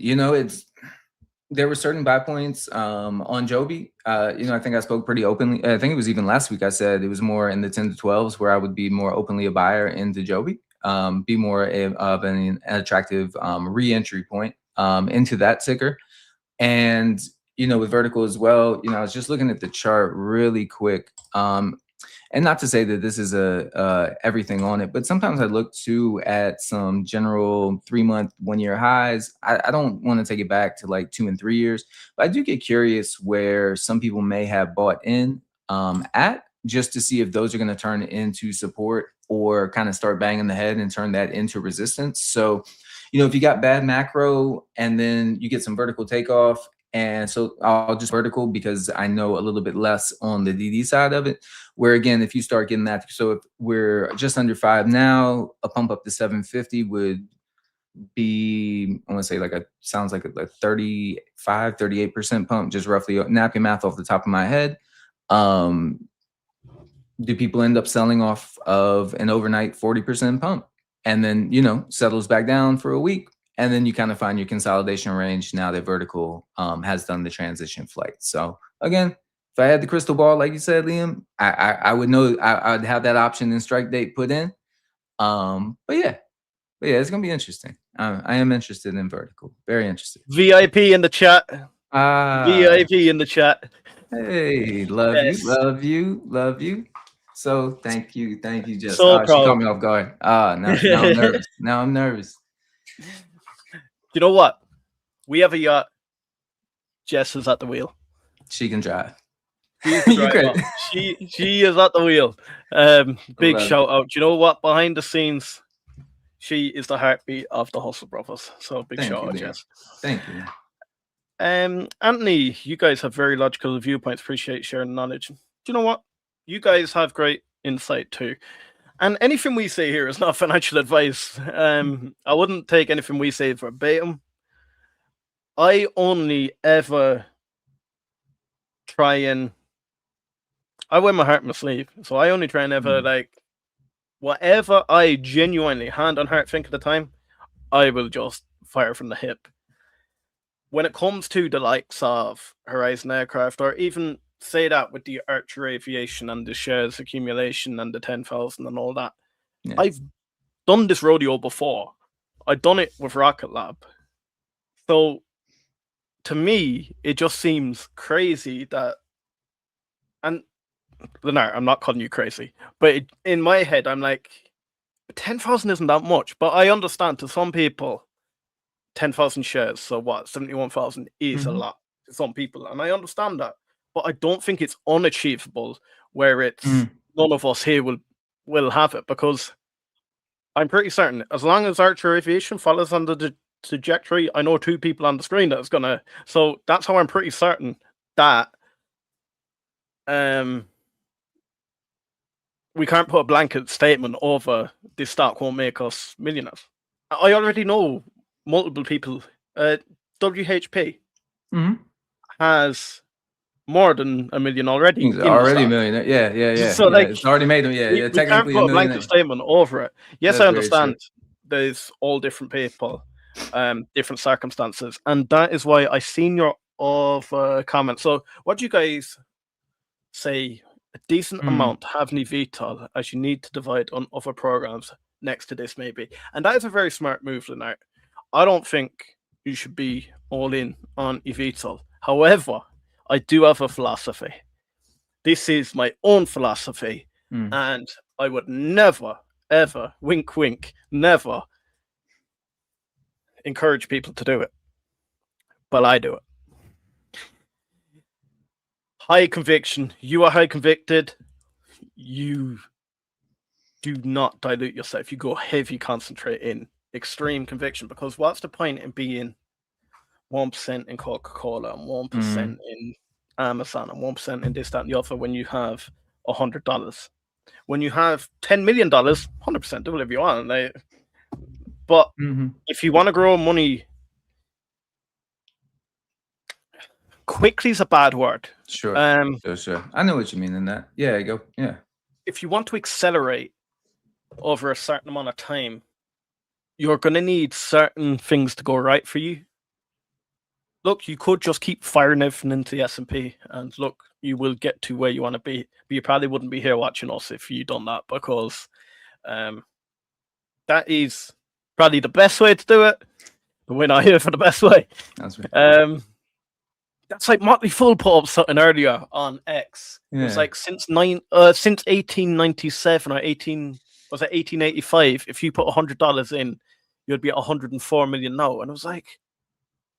B: there were certain buy points on Joby. I think I spoke pretty openly. I think it was even last week I said it was more in the 10 to 12s where I would be more openly a buyer into Joby, be more of an attractive re-entry point into that ticker. And, with vertical as well, I was just looking at the chart really quick. And not to say that this is everything on it, but sometimes I look too at some general 3-month, 1-year highs. I don't want to take it back to like 2 and 3 years, but I do get curious where some people may have bought in at, just to see if those are going to turn into support or kind of start banging the head and turn that into resistance. So, if you got bad macro and then you get some vertical takeoff, and so I'll just vertical because I know a little bit less on the DD side of it. Where again, if you start getting that, so if we're just under 5 now, a pump up to 750 would be, I want to say sounds like a 35, 38% pump, just roughly napkin math off the top of my head. Do people end up selling off of an overnight 40% pump and then, settles back down for a week? And then you kind of find your consolidation range now that vertical has done the transition flight. So again, if I had the crystal ball, like you said, Liam, I would know I'd have that option and strike date put in. But yeah, it's gonna be interesting. I am interested in vertical, very interested.
A: VIP in the chat. VIP in the chat.
B: Hey, love you. So thank you. Just
A: so
B: she caught me off guard. Now I'm nervous. Now I'm nervous.
A: You know what? We have a yacht. Jess is at the wheel.
B: She can drive.
A: She's the driver. She is at the wheel. Big shout out. You know what? Behind the scenes, she is the heartbeat of the Hustle Brothers. So big shout out, Jess.
B: Thank you.
A: Anthony, you guys have very logical viewpoints. Appreciate sharing knowledge. Do you know what? You guys have great insight too. And anything we say here is not financial advice. I wouldn't take anything we say verbatim. I only ever try and I wear my heart on my sleeve. So I only try and ever whatever I genuinely hand on heart think at the time, I will just fire from the hip. When it comes to the likes of Horizon Aircraft, or even say that with the Archer Aviation and the shares accumulation and the 10,000 and all that, I've done this rodeo before. I've done it with Rocket Lab. So to me, it just seems crazy that, and Leonard, I'm not calling you crazy, but in my head, I'm like, 10,000 isn't that much, but I understand to some people, 10,000 shares, so what, 71,000 is a lot to some people, and I understand that, but I don't think it's unachievable where it's none of us here will have it, because I'm pretty certain, as long as Archer Aviation follows on the trajectory, I know 2 people on the screen that's gonna, so that's how I'm pretty certain that we can't put a blanket statement over this stock won't make us millionaires. I already know multiple people. WHP has more than $1 million already.
B: He's already a millionaire. Yeah.
A: So
B: it's already made him.
A: We
B: Technically
A: can't put a blanket statement over it. Yes, I understand. There's all different people, different circumstances, and that is why I seen your comment. So, what do you guys say? A decent amount have an eVTOL as you need to divide on other programs next to this, maybe. And that is a very smart move, Leonard. I don't think you should be all in on eVTOL. However, I do have a philosophy. This is my own philosophy, and I would never, ever, wink, wink, never encourage people to do it. But I do it. High conviction. You are high convicted. You do not dilute yourself. You go heavy concentrate in extreme conviction, because what's the point in being 1% in Coca-Cola and 1% in Amazon and 1% in this, that, and the other when you have $100? When you have $10 million, 100%, do whatever you want. But if you want to grow money quickly, is a bad word.
B: Sure. Sure. I know what you mean in that. Yeah, go. Yeah.
A: If you want to accelerate over a certain amount of time, you're going to need certain things to go right for you. Look, you could just keep firing everything into the S&P, and look, you will get to where you want to be. But you probably wouldn't be here watching us if you done that, because that is probably the best way to do it. But we're not here for the best way.
B: That's right.
A: That's like Motley Fool put up something earlier on X. Yeah. It was like since 1897 or 1885, if you put $100 in, you'd be at 104 million now. And I was like,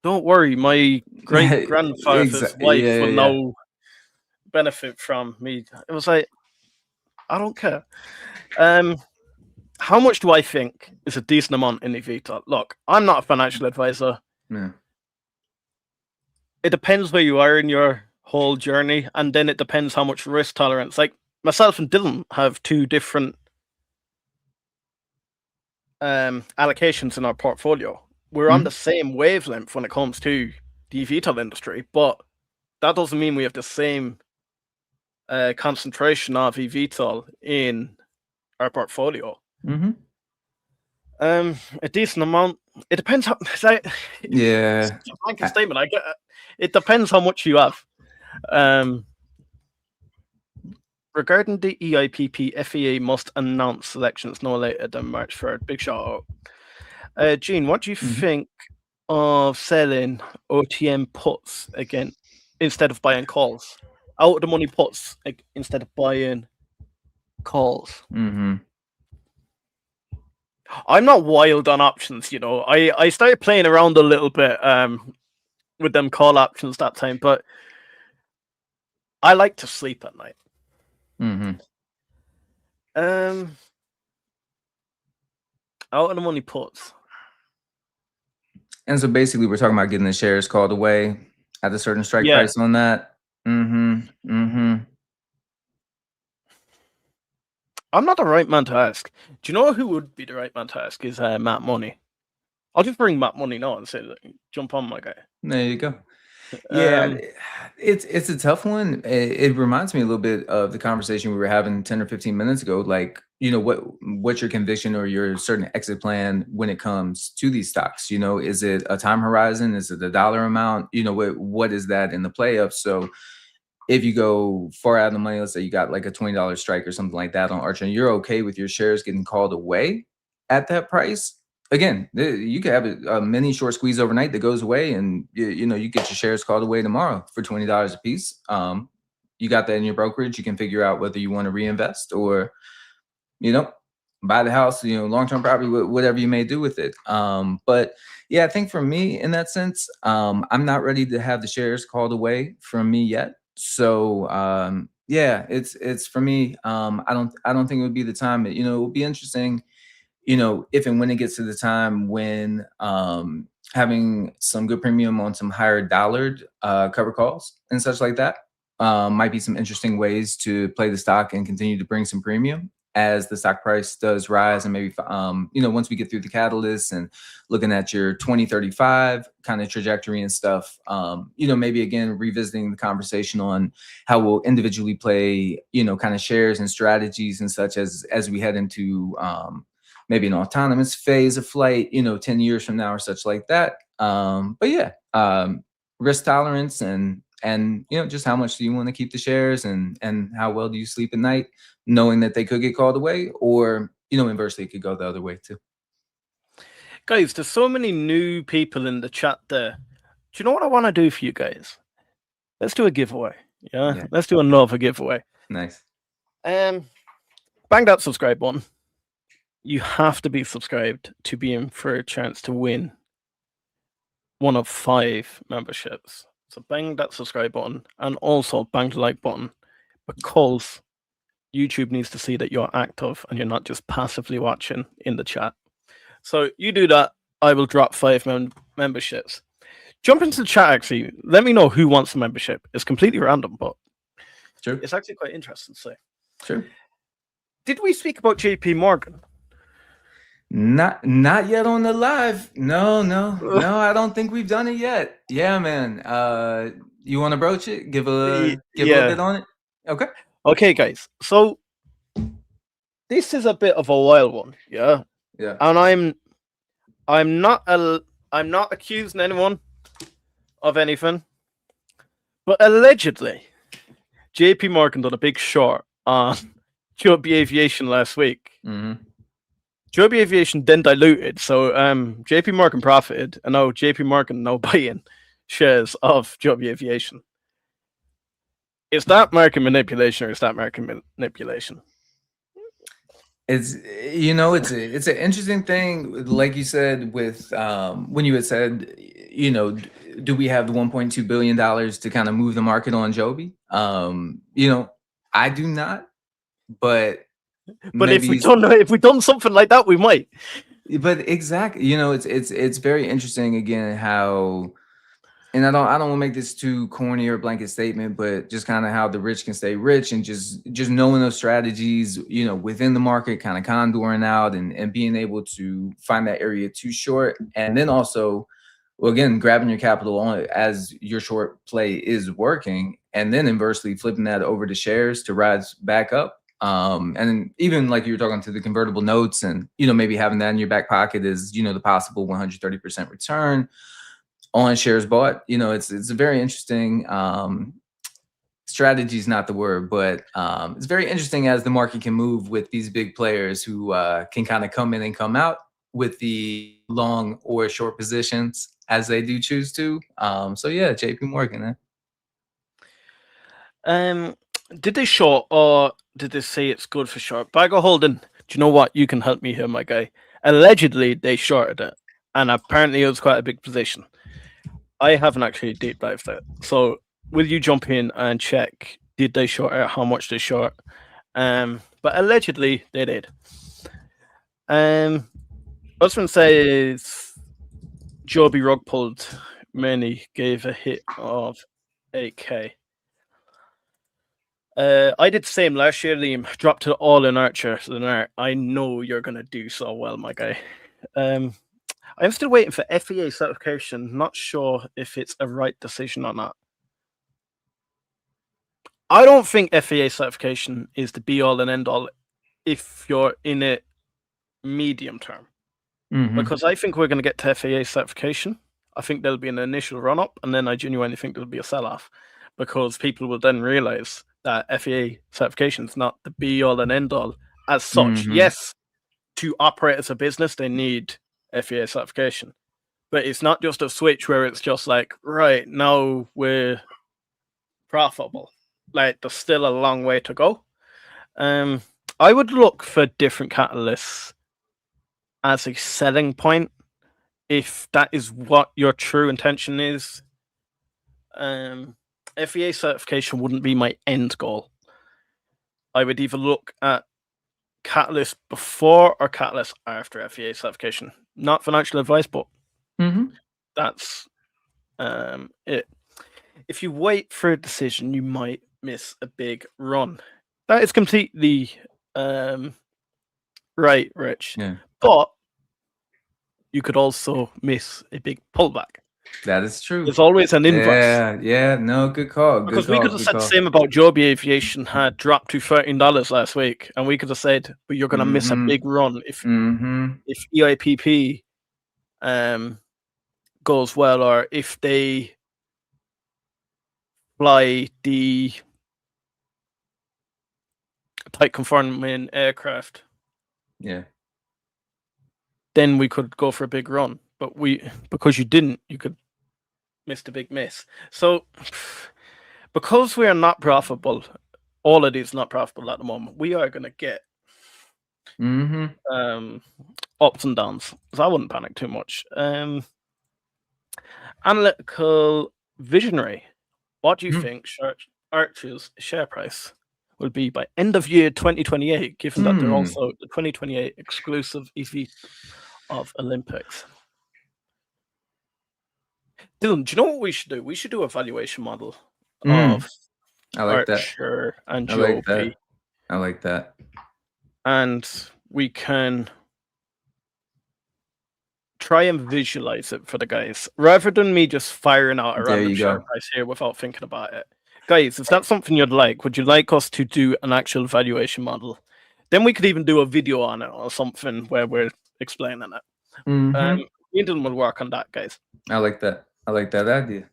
A: don't worry, my great grandfather's wife will now benefit from me. It was like, I don't care. How much do I think is a decent amount in eVTOL? Look, I'm not a financial advisor.
B: Yeah.
A: It depends where you are in your whole journey, and then it depends how much risk tolerance. Like myself and Dylan have two different allocations in our portfolio. We're on the same wavelength when it comes to the eVTOL industry, but that doesn't mean we have the same concentration of eVTOL in our portfolio. A decent amount. It depends how.
B: Yeah.
A: It's a blanket statement. I get it. It depends how much you have. Regarding the EIPP, FAA must announce selections no later than March 3rd. Big shout out. Gene, what do you think of selling OTM puts again instead of buying calls? Out of the money puts instead of buying calls. I'm not wild on options, you know. I started playing around a little bit with them call options that time, but I like to sleep at night. Out of the money puts.
B: And so basically we're talking about getting the shares called away at a certain strike price on that.
A: I'm not the right man to ask. Do you know who would be the right man to ask? Is Matt Money. I'll just bring Matt Money now and say, jump on, my guy.
B: There you go. Yeah, it's a tough one. It reminds me a little bit of the conversation we were having 10 or 15 minutes ago. Like, you know, what's your conviction or your certain exit plan when it comes to these stocks? You know, is it a time horizon? Is it a dollar amount? You know, what is that in the play of? So if you go far out of the money, let's say you got like a $20 strike or something like that on Archer, and you're okay with your shares getting called away at that price, again, you could have a mini short squeeze overnight that goes away, and you know, you get your shares called away tomorrow for $20 a piece. You got that in your brokerage. You can figure out whether you want to reinvest or, you know, buy the house, you know, long-term property, whatever you may do with it. But yeah, I think for me in that sense, I'm not ready to have the shares called away from me yet. So yeah, it's for me. I don't think it would be the time. You know, it would be interesting, you know, if and when it gets to the time when having some good premium on some higher dollared cover calls and such like that might be some interesting ways to play the stock and continue to bring some premium as the stock price does rise. And maybe, you know, once we get through the catalyst and looking at your 2035 kind of trajectory and stuff, you know, maybe again, revisiting the conversation on how we'll individually play, you know, kind of shares and strategies and such as we head into maybe an autonomous phase of flight, you know, 10 years from now or such like that. But yeah, risk tolerance and you know, just how much do you want to keep the shares and how well do you sleep at night, knowing that they could get called away, or, you know, inversely it could go the other way too.
A: Guys, there's so many new people in the chat there. Do you know what I want to do for you guys? Let's do a giveaway. Yeah. Let's do another giveaway.
B: Nice.
A: Bang that subscribe button. You have to be subscribed to be in for a chance to win one of 5 memberships. So bang that subscribe button and also bang the like button, because YouTube needs to see that you're active and you're not just passively watching in the chat. So you do that, I will drop 5 memberships. Jump into the chat, actually. Let me know who wants a membership. It's completely random, but
B: Sure.
A: It's actually quite interesting to say.
B: Sure.
A: Did we speak about JP Morgan?
B: Not yet on the live. No, I don't think we've done it yet. Yeah, man. You want to broach it? Give a little bit on it? Okay.
A: Okay, guys. So this is a bit of a wild one, yeah?
B: Yeah.
A: And I'm not accusing anyone of anything, but allegedly JP Morgan did a big short on Joby Aviation last week.
B: Mm-hmm.
A: Joby Aviation then diluted, so JP Morgan profited, and now JP Morgan now buying shares of Joby Aviation. Is that market manipulation or is that market manipulation?
B: It's it's an interesting thing, like you said, with when you had said, do we have the $1.2 billion to kind of move the market on Joby? I do not, but
A: if we done something like that, we might.
B: But exactly, it's very interesting again how, and I don't want to make this too corny or blanket statement, but just kind of how the rich can stay rich, and just knowing those strategies, within the market, kind of conduring out and being able to find that area too short, and then also, well, again, grabbing your capital on as your short play is working, and then inversely flipping that over to shares to rise back up. And even like you were talking to the convertible notes, and maybe having that in your back pocket is the possible 130% return on shares bought. It's a very interesting strategy is not the word, but it's very interesting as the market can move with these big players who can kind of come in and come out with the long or short positions as they do choose to. So yeah, JP Morgan.
A: Did they short or did they say it's good for short? Bagger Holden, do you know what? You can help me here, my guy. Allegedly, they shorted it, and apparently it was quite a big position. I haven't actually deep dived it. So will you jump in and check, did they short it, how much they short? But allegedly, they did. Husband says Joby rug pulled, many gave a hit of 8K. I did the same last year, Liam. Dropped to all in Archer. I know you're going to do so well, my guy. I'm still waiting for FAA certification. Not sure if it's a right decision or not. I don't think FAA certification is the be-all and end-all if you're in it medium term.
B: Mm-hmm.
A: Because I think we're going to get to FAA certification. I think there'll be an initial run-up, and then I genuinely think there'll be a sell-off. Because people will then realize that FAA certification is not the be-all and end-all as such.
B: Mm-hmm.
A: Yes, to operate as a business, they need FAA certification. But it's not just a switch where it's just like, right, now we're profitable. Like, there's still a long way to go. I would look for different catalysts as a selling point if that is what your true intention is. FAA certification wouldn't be my end goal. I would either look at catalyst before or catalyst after FAA certification. Not financial advice, but that's it. If you wait for a decision, you might miss a big run. That is completely right, Rich.
B: Yeah.
A: But you could also miss a big pullback.
B: That is true.
A: There's always an inverse.
B: Yeah. No, good call.
A: Because we could have said the same about Joby Aviation had dropped to $13 last week, and we could have said, "But you're going to miss a big run if EIPP goes well, or if they fly the type conforming aircraft."
B: Yeah.
A: then we could go for a big run. But because you didn't, you could miss the big miss. So because we are not profitable, all of these not profitable at the moment, we are going to get ups and downs. So I wouldn't panic too much. Analytical visionary. What do you think Archer's share price will be by end of year 2028, given that they're also the 2028 exclusive EV of Olympics? Dylan, do you know what we should do? We should do a valuation model of
B: I like
A: Archer and
B: I like that.
A: Joby.
B: I like that.
A: And we can try and visualize it for the guys, rather than me just firing out a random share price here without thinking about it. Guys, if that's something you'd like, would you like us to do an actual valuation model? Then we could even do a video on it or something where we're explaining it. Ethan will work on that, guys.
B: I like that. I like that idea.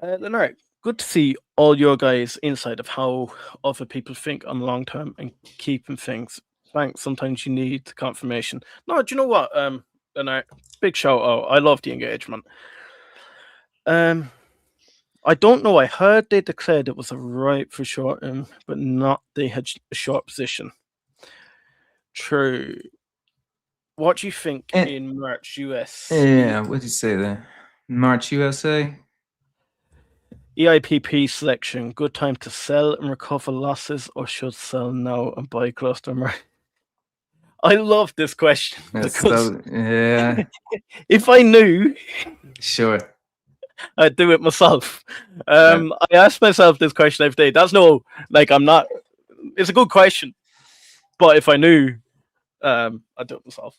A: Then all right, good to see all your guys' insight of how other people think on long term and keeping things. Thanks. Sometimes you need confirmation. No, do you know what? Then big shout out. I love the engagement. I don't know. I heard they declared it was a right for short term, but not they had a short position. True. What do you think in March US?
B: Yeah, what did you say there? March USA?
A: EIPP selection. Good time to sell and recover losses, or should sell now and buy cluster market? I love this question because if I knew,
B: sure,
A: I'd do it myself. I ask myself this question every day. That's no, like, I'm not. It's a good question, but if I knew, I'd do it myself.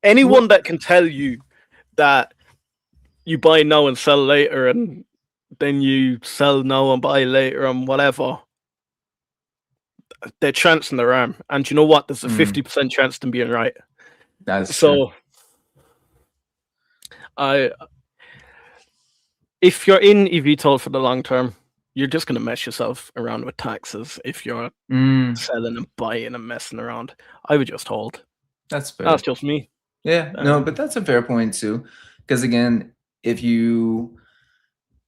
A: Anyone that can tell you that you buy now and sell later, and then you sell now and buy later, and whatever, they're chancing their arm. And you know what? There's a 50% chance of them being right.
B: That's so.
A: True. If you're in eVTOL for the long term, you're just going to mess yourself around with taxes if you're selling and buying and messing around. I would just hold.
B: That's fair.
A: That's just me.
B: Yeah, no, but that's a fair point too. Because again, if you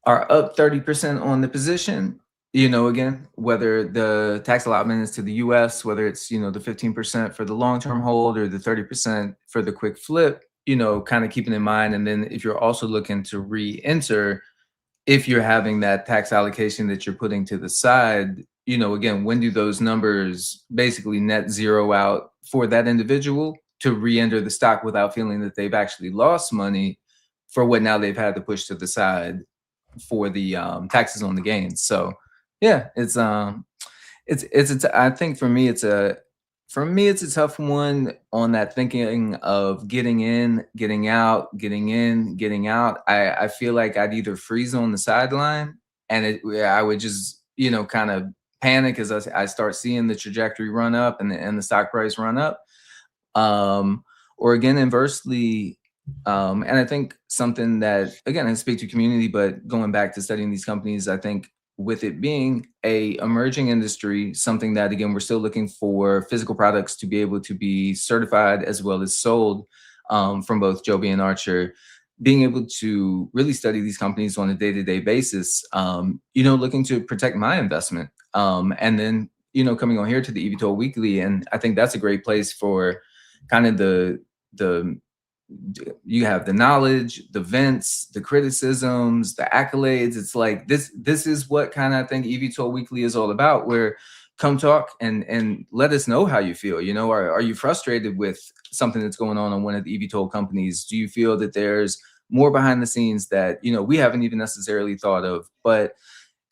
B: are up 30% on the position, again, whether the tax allotment is to the US, whether it's, the 15% for the long-term hold or the 30% for the quick flip, kind of keeping in mind. And then if you're also looking to re-enter, if you're having that tax allocation that you're putting to the side, again, when do those numbers basically net zero out for that individual to re-enter the stock without feeling that they've actually lost money for what now they've had to push to the side for the taxes on the gains. So yeah, I think for me it's a tough one on that thinking of getting in, getting out, getting in, getting out. I feel like I'd either freeze on the sideline and I would just kind of panic as I start seeing the trajectory run up and the stock price run up, or again inversely. And I think something that, again, I speak to community, but going back to studying these companies, I think with it being a emerging industry, something that, again, we're still looking for physical products to be able to be certified as well as sold from both Joby and Archer, being able to really study these companies on a day-to-day basis, looking to protect my investment. And then, coming on here to the eVTOL Weekly. And I think that's a great place for kind of you have the knowledge, the vents, the criticisms, the accolades. It's like this is what kind of I think eVTOL Weekly is all about, where come talk and let us know how you feel. Are you frustrated with something that's going on one of the eVTOL companies? Do you feel that there's more behind the scenes that we haven't even necessarily thought of? But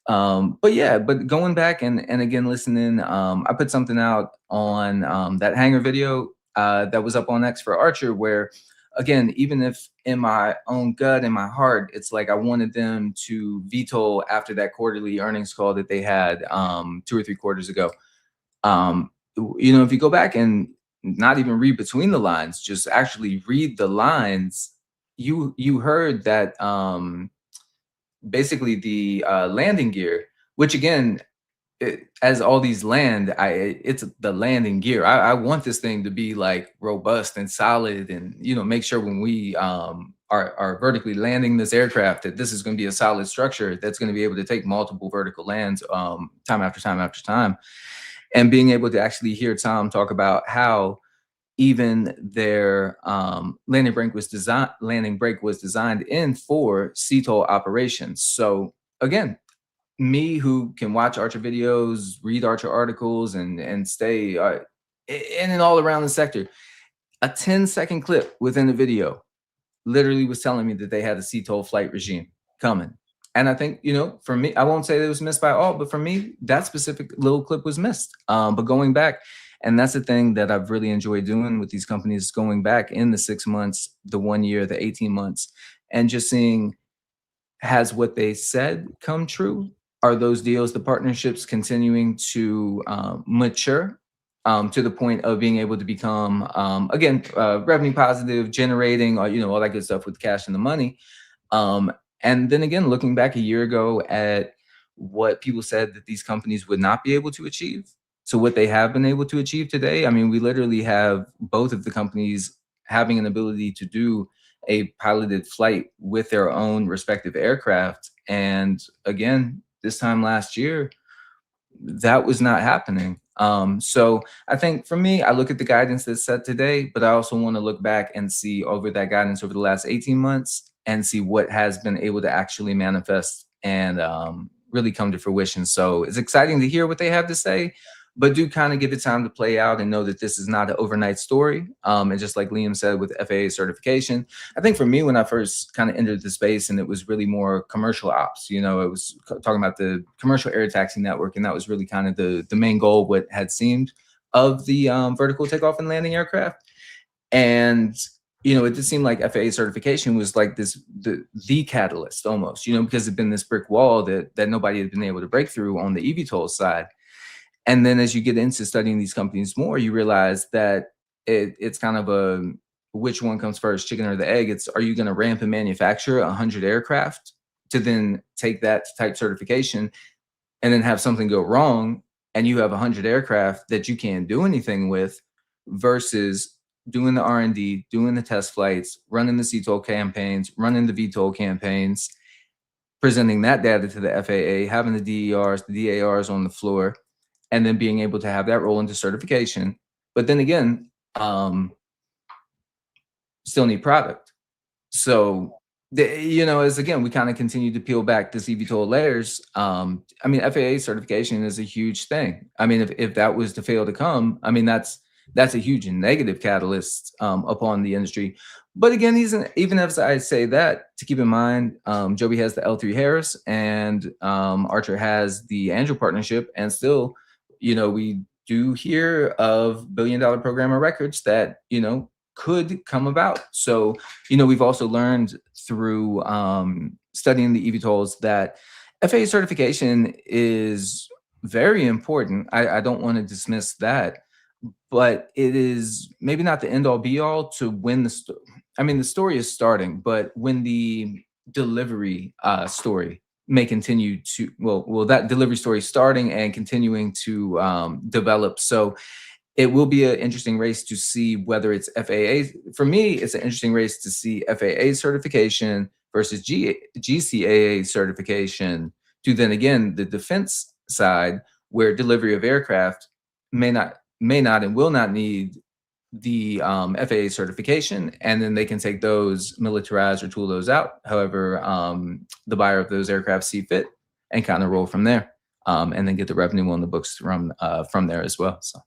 B: going back and again listening, I put something out on that hangar video that was up on X for Archer, where again, even if in my own gut, in my heart, it's like I wanted them to VTOL after that quarterly earnings call that they had 2 or 3 quarters ago. If you go back and not even read between the lines, just actually read the lines, you heard that basically the landing gear, which again, as all these land, it's the landing gear. I want this thing to be like robust and solid, and make sure when we are vertically landing this aircraft that this is going to be a solid structure that's going to be able to take multiple vertical lands time after time after time. And being able to actually hear Tom talk about how even their landing brake was designed in for CTOL operations. So again, me who can watch Archer videos, read Archer articles, and stay in and all around the sector, a 10-second clip within the video literally was telling me that they had a CTOL flight regime coming. And I think, for me, I won't say that it was missed by all, but for me, that specific little clip was missed. But going back, and that's the thing that I've really enjoyed doing with these companies, going back in the 6 months, the 1 year, the 18 months, and just seeing, has what they said come true? Are those deals, the partnerships continuing to mature to the point of being able to become, again, revenue positive, generating, all that good stuff with cash and the money? And then again, looking back a year ago at what people said that these companies would not be able to achieve to what they have been able to achieve today. I mean, we literally have both of the companies having an ability to do a piloted flight with their own respective aircraft. And again, this time last year, that was not happening. So I think for me, I look at the guidance that's set today, but I also want to look back and see over that guidance over the last 18 months and see what has been able to actually manifest and really come to fruition. So it's exciting to hear what they have to say, but do kind of give it time to play out and know that this is not an overnight story. And just like Liam said with FAA certification, I think for me, when I first kind of entered the space and it was really more commercial ops, it was talking about the commercial air taxi network. And that was really kind of the main goal, what had seemed of the vertical takeoff and landing aircraft. And it just seemed like FAA certification was like the catalyst almost, because it'd been this brick wall that nobody had been able to break through on the eVTOL side. And then as you get into studying these companies more, you realize that it's kind of a which one comes first, chicken or the egg. It's, are you going to ramp and manufacture 100 aircraft to then take that type certification and then have something go wrong and you have 100 aircraft that you can't do anything with, versus doing the R&D, doing the test flights, running the CTOL campaigns, running the VTOL campaigns, presenting that data to the FAA, having the DERs, the DARs on the floor, and then being able to have that roll into certification. But then again, still need product. So, as again, we kind of continue to peel back this eVTOL layers. I mean, FAA certification is a huge thing. I mean, if that was to fail to come, I mean, that's a huge negative catalyst upon the industry. But again, even as I say that, to keep in mind, Joby has the L3 Harris and Archer has the Andrew partnership, and still, we do hear of billion-dollar program of records that, could come about. So, we've also learned through studying the eVTOLs that FAA certification is very important. I don't want to dismiss that, but it is maybe not the end all be all to when the story. I mean, the story is starting, but when the delivery story may continue to, that delivery story starting and continuing to develop. So it will be an interesting race to see whether it's FAA. For me, it's an interesting race to see FAA certification versus GCAA certification, to then again, the defense side, where delivery of aircraft may not and will not need the FAA certification, and then they can take those, militarize or tool those out, however the buyer of those aircraft see fit, and kind of roll from there, and then get the revenue on the books from there as well. So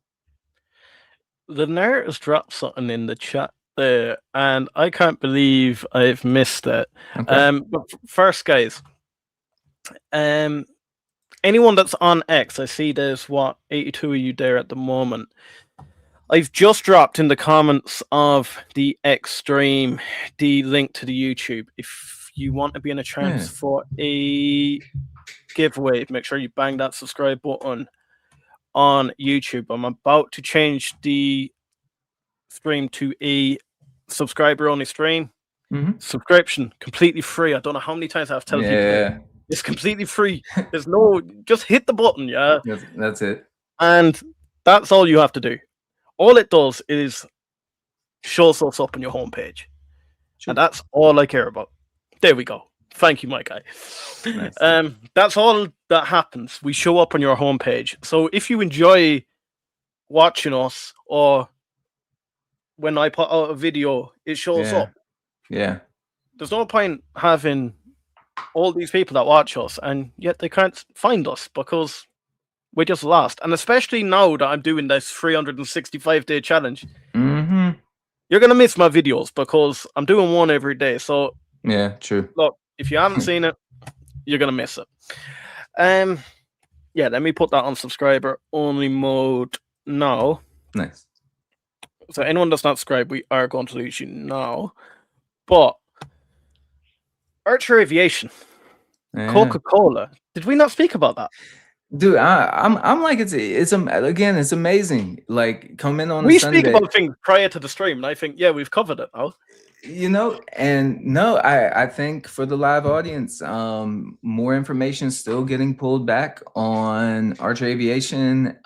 A: the narrative has dropped something in the chat there, and I can't believe I've missed it.
B: okay.
A: But first, guys, anyone that's on X, I see there's 82 of you there at the moment. I've just dropped in the comments of the X stream the link to the YouTube. If you want to be in a chance for a giveaway, make sure you bang that subscribe button on YouTube. I'm about to change the stream to a subscriber only stream. Subscription completely free. I don't know how many times I have to tell people It's completely free. There's no, just hit the button, yeah,
B: That's it.
A: and that's all you have to do. All it does is shows us up on your homepage,
B: Sure.
A: and that's all I care about. There we go. Thank you, my guy.
B: Nice.
A: That's all that happens. We show up on your homepage. So if you enjoy watching us, or when I put out a video, it shows
B: Yeah.
A: up.
B: Yeah.
A: There's no point having all these people that watch us and yet they can't find us because we're just lost. And especially now that I'm doing this 365-day challenge,
B: Mm-hmm.
A: you're gonna miss my videos because I'm doing one every day. So
B: Yeah, true.
A: look, if you haven't seen it, you're gonna miss it. Yeah, let me put that on subscriber only mode now.
B: Nice.
A: So anyone that's not subscribed, we are going to lose you now. But Archer Aviation,
B: Yeah.
A: Coca-Cola. Did we not speak about that?
B: Dude, I'm like again, it's amazing. Like coming on a
A: We speak
B: Sunday,
A: about things prior to the stream, and I think, yeah, we've covered it now.
B: you know, and no, I think for the live audience, more information still getting pulled back on Archer Aviation.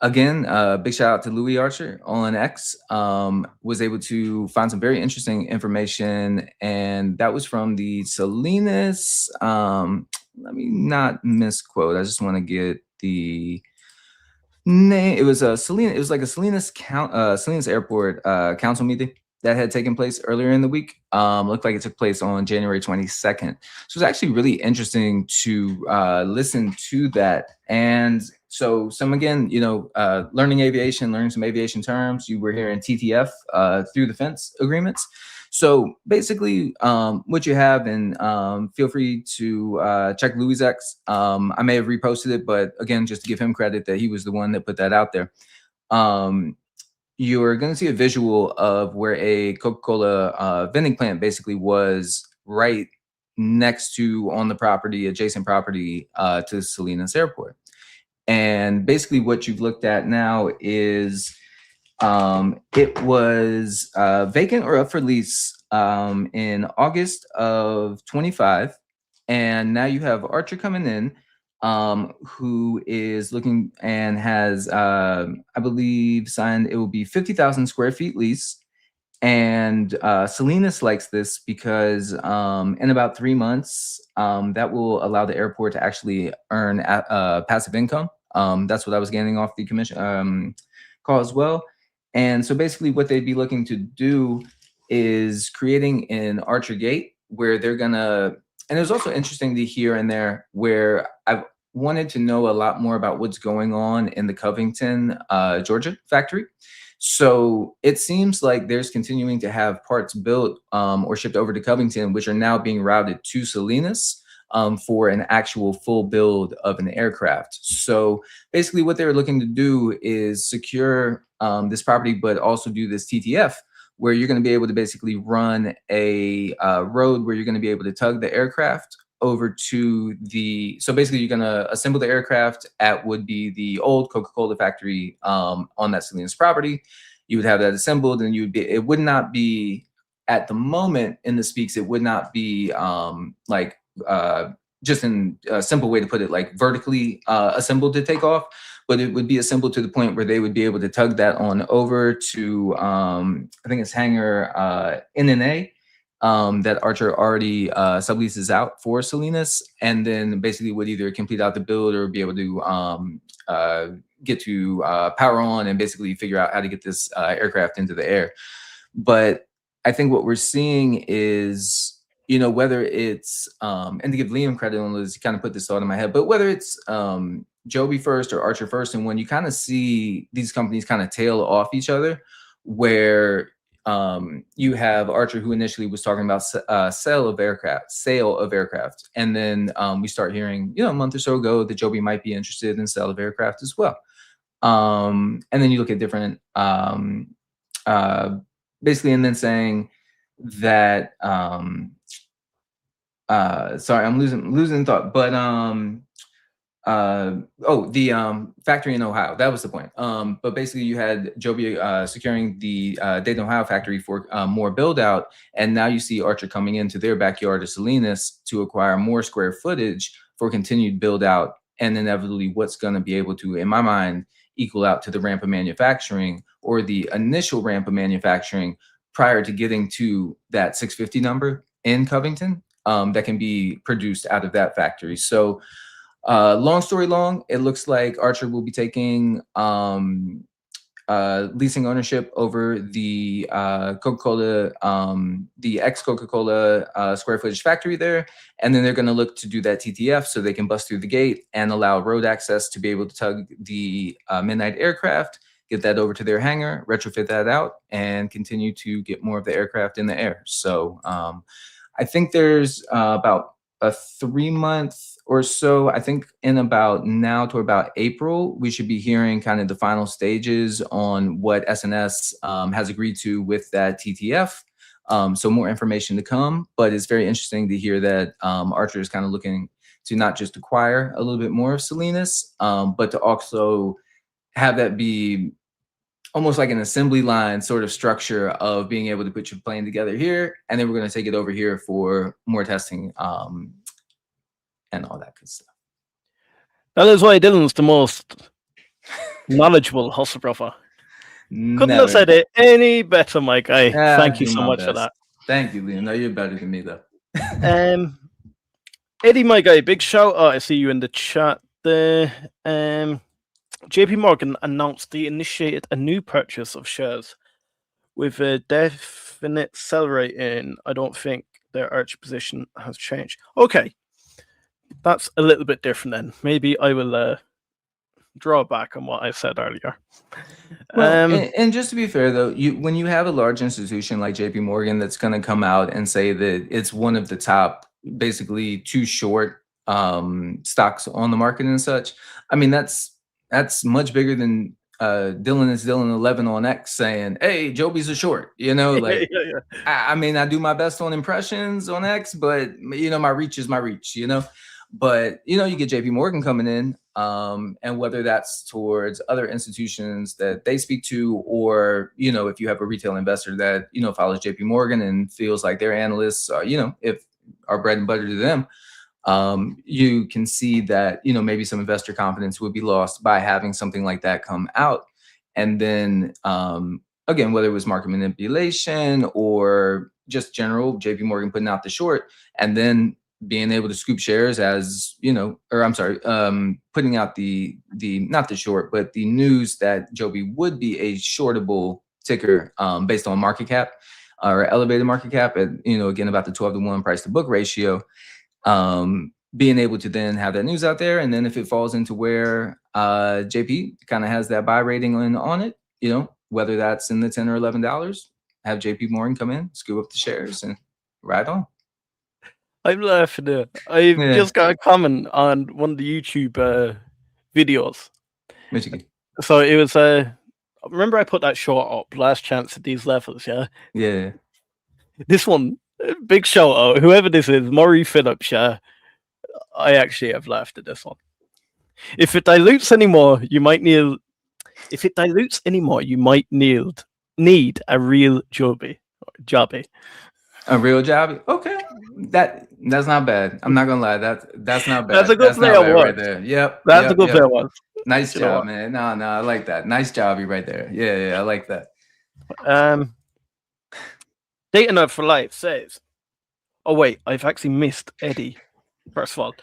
B: Again, big shout out to Louis Archer on X. Was able to find some very interesting information, and that was from the Salinas. Let me not misquote. I just want to get the name. It was a Salinas. It was like a Salinas Airport council meeting that had taken place earlier in the week. Looked like it took place on January 22nd. So it was actually really interesting to listen to that. And so again, learning aviation, learning some aviation terms. You were hearing TTF, through the fence agreements. So basically, what you have, and feel free to check Louis X. I may have reposted it, but again, just to give him credit that he was the one that put that out there. You're going to see a visual of where a Coca-Cola vending plant basically was right next to, on the property, adjacent property to Salinas Airport. And basically what you've looked at now is it was vacant or up for lease in August of 25. And now you have Archer coming in, who is looking and has, I believe, signed, it will be 50,000 square feet lease. And Salinas likes this because in about 3 months, that will allow the airport to actually earn passive income. That's what I was getting off the commission call as well. And so basically what they'd be looking to do is creating an Archer Gate where they're gonna, and it was also interesting to hear in there where I've wanted to know a lot more about what's going on in the Covington, Georgia factory. So it seems like there's continuing to have parts built or shipped over to Covington, which are now being routed to Salinas for an actual full build of an aircraft. So basically what they're looking to do is secure this property, but also do this TTF, where you're going to be able to basically run a road where you're going to be able to tug the aircraft over to the, so basically you're going to assemble the aircraft at would be the old Coca-Cola factory on that Salinas property. You would have that assembled, and you would be, it would not be, at the moment in the speaks, it would not be like just in a simple way to put it, like vertically assembled to take off, but it would be assembled to the point where they would be able to tug that on over to, I think it's hangar NNA, that Archer already subleases out for Salinas, and then basically would either complete out the build or be able to get to power on and basically figure out how to get this aircraft into the air. But I think what we're seeing is, whether it's, and to give Liam credit on this, he kind of put this thought in my head, but whether it's Joby first or Archer first, and when you kind of see these companies kind of tail off each other, where you have Archer, who initially was talking about sale of aircraft, and then we start hearing, a month or so ago that Joby might be interested in sale of aircraft as well. And then you look at different, basically, and then saying that, sorry, I'm losing thought, but factory in Ohio. That was the point. But basically, you had Joby securing the Dayton, Ohio factory for more build out, and now you see Archer coming into their backyard of Salinas to acquire more square footage for continued build out, and inevitably, what's going to be able to, in my mind, equal out to the ramp of manufacturing or the initial ramp of manufacturing prior to getting to that 650 number in Covington that can be produced out of that factory. So. Long story long, it looks like Archer will be taking leasing ownership over the Coca-Cola, the ex-Coca-Cola square footage factory there. And then they're going to look to do that TTF so they can bust through the gate and allow road access to be able to tug the Midnight aircraft, get that over to their hangar, retrofit that out, and continue to get more of the aircraft in the air. So I think there's about a 3-month or so. I think in about now to about April, we should be hearing kind of the final stages on what SNS has agreed to with that TTF. So more information to come, but it's very interesting to hear that Archer is kind of looking to not just acquire a little bit more of Salinas, but to also have that be almost like an assembly line sort of structure of being able to put your plane together here, and then we're going to take it over here for more testing and all that good stuff.
A: That is why Dylan's the most knowledgeable hustler. Couldn't have said it any better, my guy. Thank you so much for that.
B: Thank you, Liam. No, you're better than me, though.
A: Eddie, my guy, big shout out. I see you in the chat there. JP Morgan announced they initiated a new purchase of shares with a definite sell rate in. I don't think their Archer position has changed. Okay, that's a little bit different then. Maybe I will draw back on what I said earlier.
B: Well, and just to be fair, though, when you have a large institution like JP Morgan that's going to come out and say that it's one of the top, basically too short stocks on the market and such, I mean, that's much bigger than Dylan 11 on X saying, "Hey, Joby's a short." Like
A: yeah.
B: I mean, I do my best on impressions on X, but my reach is my reach. But you get JP Morgan coming in, and whether that's towards other institutions that they speak to, or if you have a retail investor that follows JP Morgan and feels like their analysts are if are bread and butter to them, you can see that maybe some investor confidence would be lost by having something like that come out. And then again, whether it was market manipulation or just general JP Morgan putting out the short and then being able to scoop shares as putting out the not the short, but the news that Joby would be a shortable ticker based on market cap or elevated market cap at again about the 12-to-1 price to book ratio. Being able to then have that news out there, and then if it falls into where JP kind of has that buy rating on it, whether that's in the $10 or $11, have JP Morgan come in, scoop up the shares, and ride on.
A: I'm laughing there. I just got a comment on one of the YouTube videos.
B: Michigan.
A: So it was remember I put that short up, last chance at these levels, yeah?
B: Yeah.
A: This one, big shout out, whoever this is, Murray Phillips, yeah. I actually have laughed at this one. If it dilutes anymore, you might need need a real Joby.
B: A real Joby? Okay. That's not bad. I'm not gonna lie. That's not bad.
A: That's a good player
B: right there. Yep.
A: That's a good player one.
B: Nice job, man. No, I like that. Nice jobby right there. Yeah, I like that.
A: Data Nerd for Life says, oh wait, I've actually missed Eddie. First of all,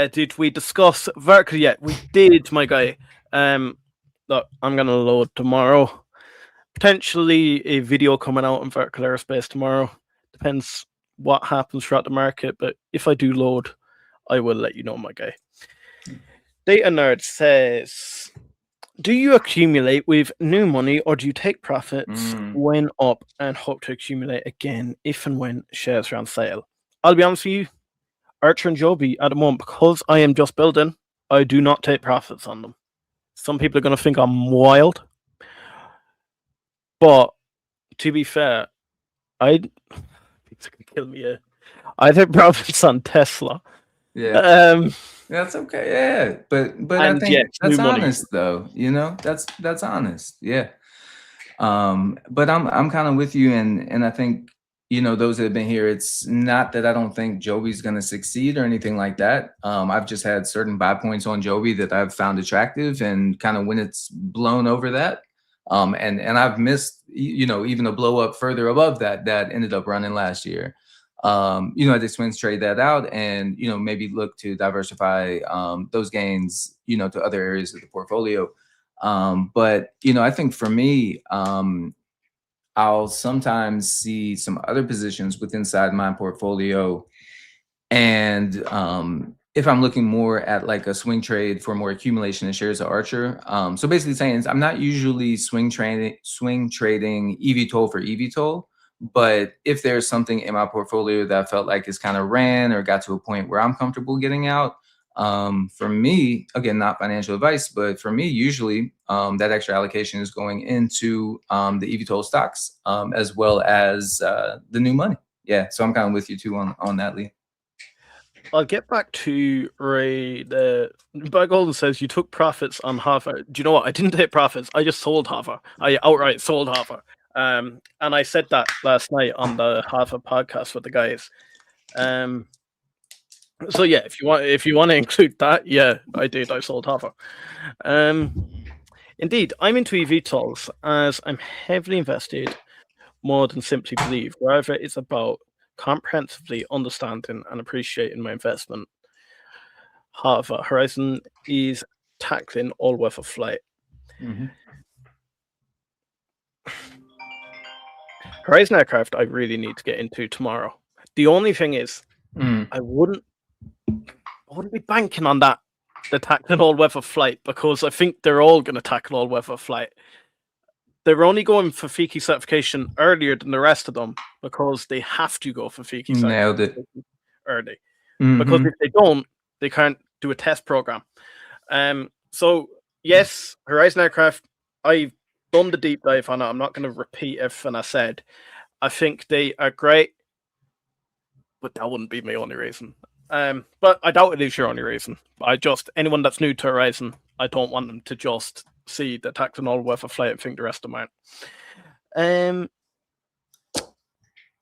A: did we discuss vertical yet? We did, my guy. Look, I'm gonna load tomorrow. Potentially a video coming out on vertical aerospace tomorrow. Depends what happens throughout the market, but if I do load, I will let you know, my guy. Data Nerd says, do you accumulate with new money or do you take profits when up and hope to accumulate again if and when shares are on sale? I'll be honest with you, Archer and Joby at the moment, because I am just building, I do not take profits on them. Some people are going to think I'm wild. But to be fair, it's going to kill me here. I take profits on Tesla.
B: Yeah. That's okay. Yeah, but I
A: And
B: think
A: yes,
B: that's
A: new money.
B: honest though. That's honest. Yeah. But I'm kind of with you, and I think those that have been here. It's not that I don't think Joby's going to succeed or anything like that. I've just had certain buy points on Joby that I've found attractive, and kind of when it's blown over that, and I've missed even a blow up further above that ended up running last year. I just swings trade that out, and maybe look to diversify those gains to other areas of the portfolio. But I think for me, I'll sometimes see some other positions within inside my portfolio, and if I'm looking more at like a swing trade for more accumulation in shares of Archer, so basically saying I'm not usually swing trading eVTOL for eVTOL, but if there's something in my portfolio that I felt like is kind of ran or got to a point where I'm comfortable getting out, for me, again, not financial advice, but for me, usually that extra allocation is going into the eVTOL stocks, as well as the new money. Yeah, so I'm kind of with you too on that, Lee.
A: I'll get back to Ray. But Golden says you took profits on Hoffer. Do you know what? I didn't take profits. I just sold Hoffer. I outright sold Hoffer. And I said that last night on the Hoffer podcast with the guys. So yeah, if you want to include that, yeah, I did. I sold Hoffer. Indeed, I'm into eVTOLs as I'm heavily invested more than simply believe. Wherever it's about comprehensively understanding and appreciating my investment. However, Horizon is tackling all weather flight.
B: Mhm.
A: Horizon aircraft, I really need to get into tomorrow. The only thing is,
B: Mm.
A: I wouldn't be banking on that, the tackling all weather flight, because I think they're all going to tackle all weather flight. They're only going for FIKI certification earlier than the rest of them because they have to go for FIKI
B: Nailed it.
A: certification early. Because
B: Hmm.
A: if they don't, they can't do a test program. So yes, Horizon aircraft, I've done the deep dive on it. I'm not going to repeat everything I said. I think they are great, but that wouldn't be my only reason. But I doubt it is your only reason. Anyone that's new to Horizon, I don't want them to just see the tax and all weather flight and think the rest of them aren't.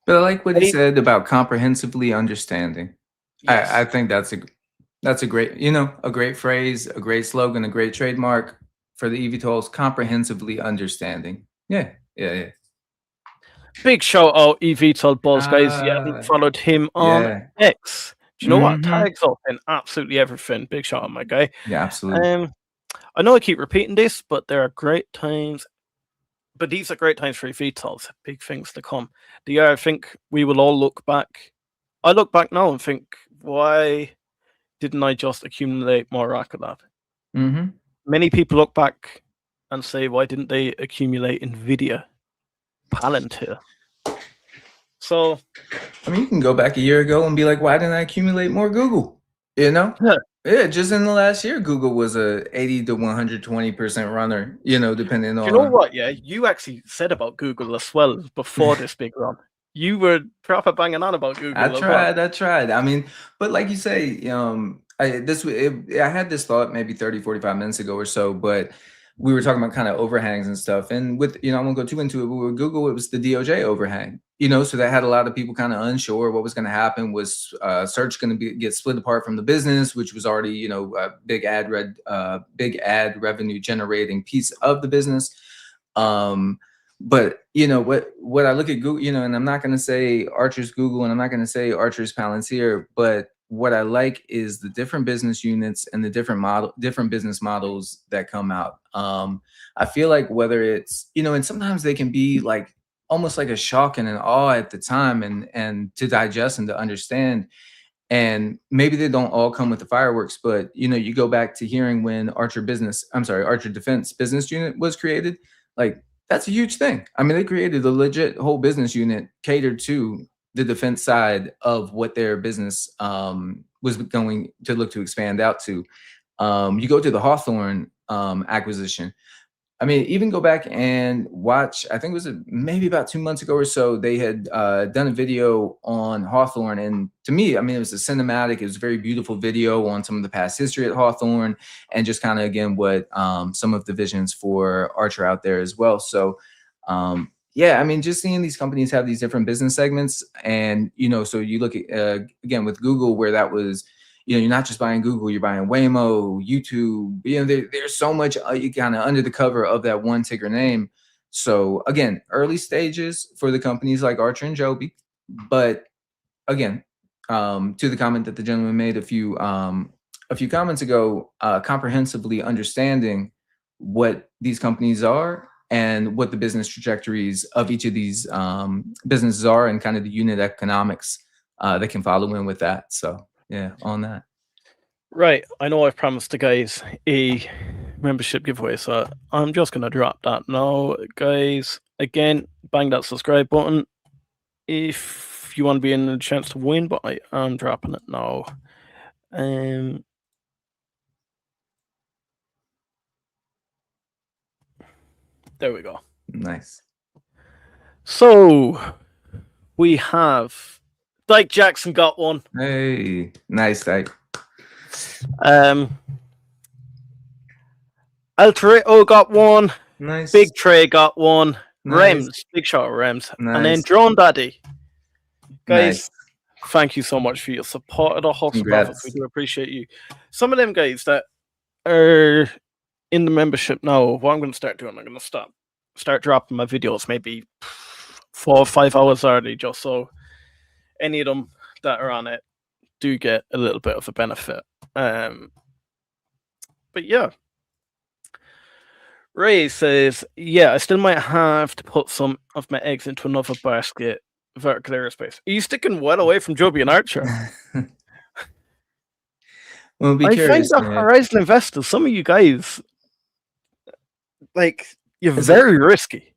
B: But I like what he
A: Any,
B: said about comprehensively understanding. I
A: yes.
B: think that's a great, a great phrase, a great slogan, a great trademark for the eVTOLs. Comprehensively understanding. Yeah, yeah, yeah.
A: Big shout out eVTOL Buzz, guys. You haven't
B: Uh,
A: followed him on
B: yeah.
A: X. Do you know what?
B: Hmm.
A: Tags up in absolutely everything. Big shout out, my guy.
B: Yeah, absolutely.
A: I know I keep repeating this, but there are great times. But these are great times for eVTOLs. Big things to come. I think we will all look back. I look back now and think, why didn't I just accumulate more rack of that?
B: Hmm.
A: Many people look back and say, why didn't they accumulate Nvidia, Palantir? So
B: I mean, you can go back a year ago and be like, why didn't I accumulate more Google? You know?
A: yeah,
B: Yeah, just in the last year, Google was a 80 to 120% runner, depending
A: do you know
B: on.
A: what? Yeah, you actually said about Google as well before this big run. You were proper banging on about
B: I
A: Google as well.
B: tried, I tried. I mean, but like you say, I had this thought maybe 30, 45 minutes ago or so, but we were talking about kind of overhangs and stuff. And with, I won't go too into it, but with Google, it was the DOJ overhang, so that had a lot of people kind of unsure what was going to happen. Was search going to get split apart from the business, which was already, a big ad revenue generating piece of the business. But what I look at Google, and I'm not going to say Archer's Google, and I'm not going to say Archer's Palantir, but what I like is the different business units and the different business models that come out. I feel like whether it's, and sometimes they can be like almost like a shock and an awe at the time, and to digest and to understand. And maybe they don't all come with the fireworks, but you go back to hearing when Archer Defense Business Unit was created, like that's a huge thing. I mean, they created a legit whole business unit catered to the defense side of what their business was going to look to expand out to. You go to the Hawthorne acquisition. I mean, even go back and watch, I think it was maybe about 2 months ago or so, they had done a video on Hawthorne. And to me, I mean, it was a cinematic, it was a very beautiful video on some of the past history at Hawthorne and just kind of, again, what some of the visions for Archer out there as well. So, yeah, I mean, just seeing these companies have these different business segments. And, so you look at, again, with Google, where that was, you're not just buying Google, you're buying Waymo, YouTube. There's so much you kind of under the cover of that one ticker name. So again, early stages for the companies like Archer and Joby, but again, to the comment that the gentleman made a few comments ago, comprehensively understanding what these companies are and what the business trajectories of each of these businesses are, and kind of the unit economics that can follow in with that. So yeah, on that.
A: Right. I know I've promised the guys a membership giveaway, so I'm just going to drop that now, guys. Again, bang that subscribe button if you want to be in a chance to win, but I am dropping it now. There we go.
B: Nice.
A: So we have Dyke Jackson got one.
B: Hey, nice, Dyke.
A: Altarito got one.
B: Nice.
A: Big Trey got one.
B: Nice.
A: Rems, Big Shot Rems.
B: Nice.
A: And then Drone Daddy. Guys,
B: Nice.
A: thank you so much for your support of the Hustle Brothers. We do appreciate you. Some of them guys that are in the membership now, what I'm going to start doing, I'm going to start dropping my videos maybe 4 or 5 hours early, just so any of them that are on it do get a little bit of a benefit. But yeah. Ray says, yeah, I still might have to put some of my eggs into another basket, vertical aerospace. Are you sticking well away from Joby and Archer?
B: Well, be
A: I
B: curious,
A: find the Horizon investors, some of you guys, like, you're very risky.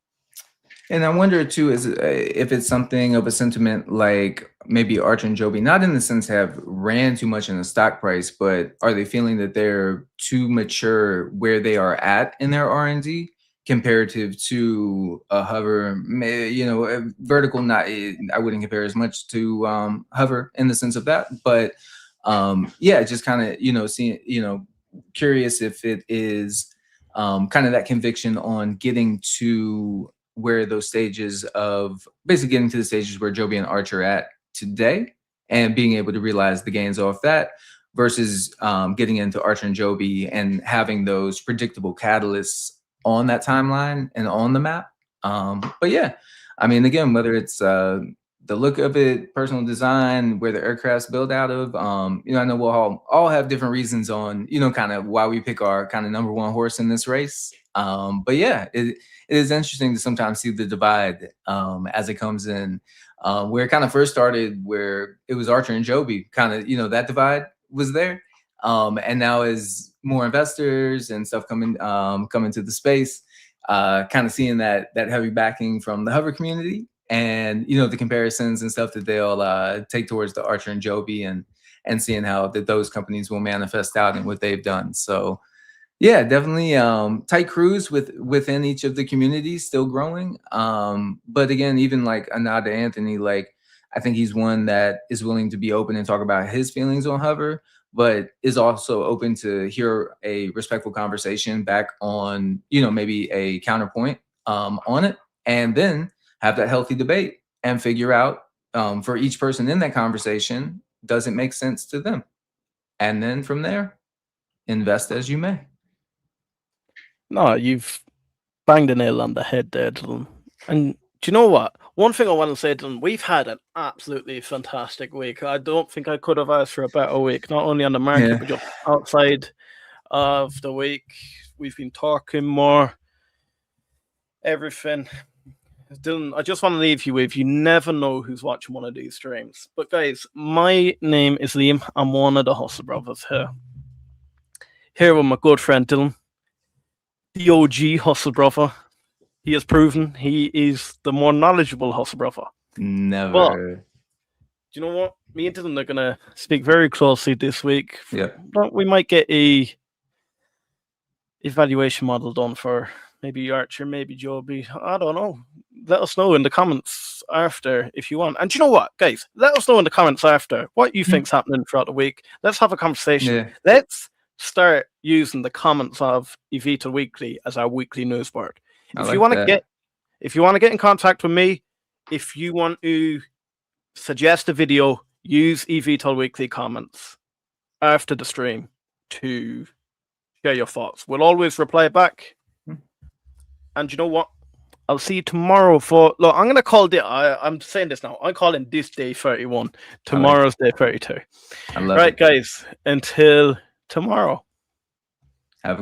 B: And I wonder too, if it's something of a sentiment like maybe Archer and Joby, not in the sense have ran too much in the stock price, but are they feeling that they're too mature where they are at in their R&D comparative to a Hover? A vertical, not, I wouldn't compare as much to Hover in the sense of that, but yeah, just kind of seeing, curious if it is kind of that conviction on getting to where those stages of basically getting to the stages where Joby and Archer are at today and being able to realize the gains off that versus getting into Archer and Joby and having those predictable catalysts on that timeline and on the map. But yeah, I mean, again, whether it's the look of it, personal design, where the aircraft's built out of, I know we'll all have different reasons on, kind of why we pick our kind of number one horse in this race. But yeah, it is interesting to sometimes see the divide as it comes in, where it kind of first started, where it was Archer and Joby, kind of, that divide was there. And now as more investors and stuff coming to the space, kind of seeing that heavy backing from the Hover community and, the comparisons and stuff that they'll take towards the Archer and Joby and seeing how those companies will manifest out in what they've done. So yeah, definitely tight crews within each of the communities, still growing. But again, even like a nod to Anthony, like I think he's one that is willing to be open and talk about his feelings on Hover, but is also open to hear a respectful conversation back on, maybe a counterpoint on it, and then have that healthy debate and figure out for each person in that conversation, does it make sense to them? And then from there, invest as you may.
A: No, you've banged the nail on the head there, Dylan. And do you know what? One thing I want to say, Dylan, we've had an absolutely fantastic week. I don't think I could have asked for a better week, not only on the market, but just outside of the week. We've been talking more, everything. Dylan, I just want to leave you with, you never know who's watching one of these streams. But guys, my name is Liam. I'm one of the Hustle Brothers here. Here with my good friend Dylan, the OG Hustle Brother. He has proven he is the more knowledgeable Hustle Brother.
B: Never.
A: But, do you know what? Me and Dylan are going to speak very closely this week.
B: Yeah.
A: We might get a evaluation model done for maybe Archer, maybe Joby. I don't know. Let us know in the comments after if you want. And do you know what, guys? Let us know in the comments after what you think's happening throughout the week. Let's have a conversation.
B: Yeah.
A: Let's start using the comments of eVTOL Weekly as our weekly news board. If you want to get in contact with me, if you want to suggest a video, use eVTOL Weekly comments after the stream to share your thoughts. We'll always reply back. And you know what? I'll see you tomorrow for... Look, I'm going to call... I'm saying this now. I'm calling this day 31. Tomorrow's day 32.
B: I love
A: right,
B: it.
A: guys. Until tomorrow.
B: Have a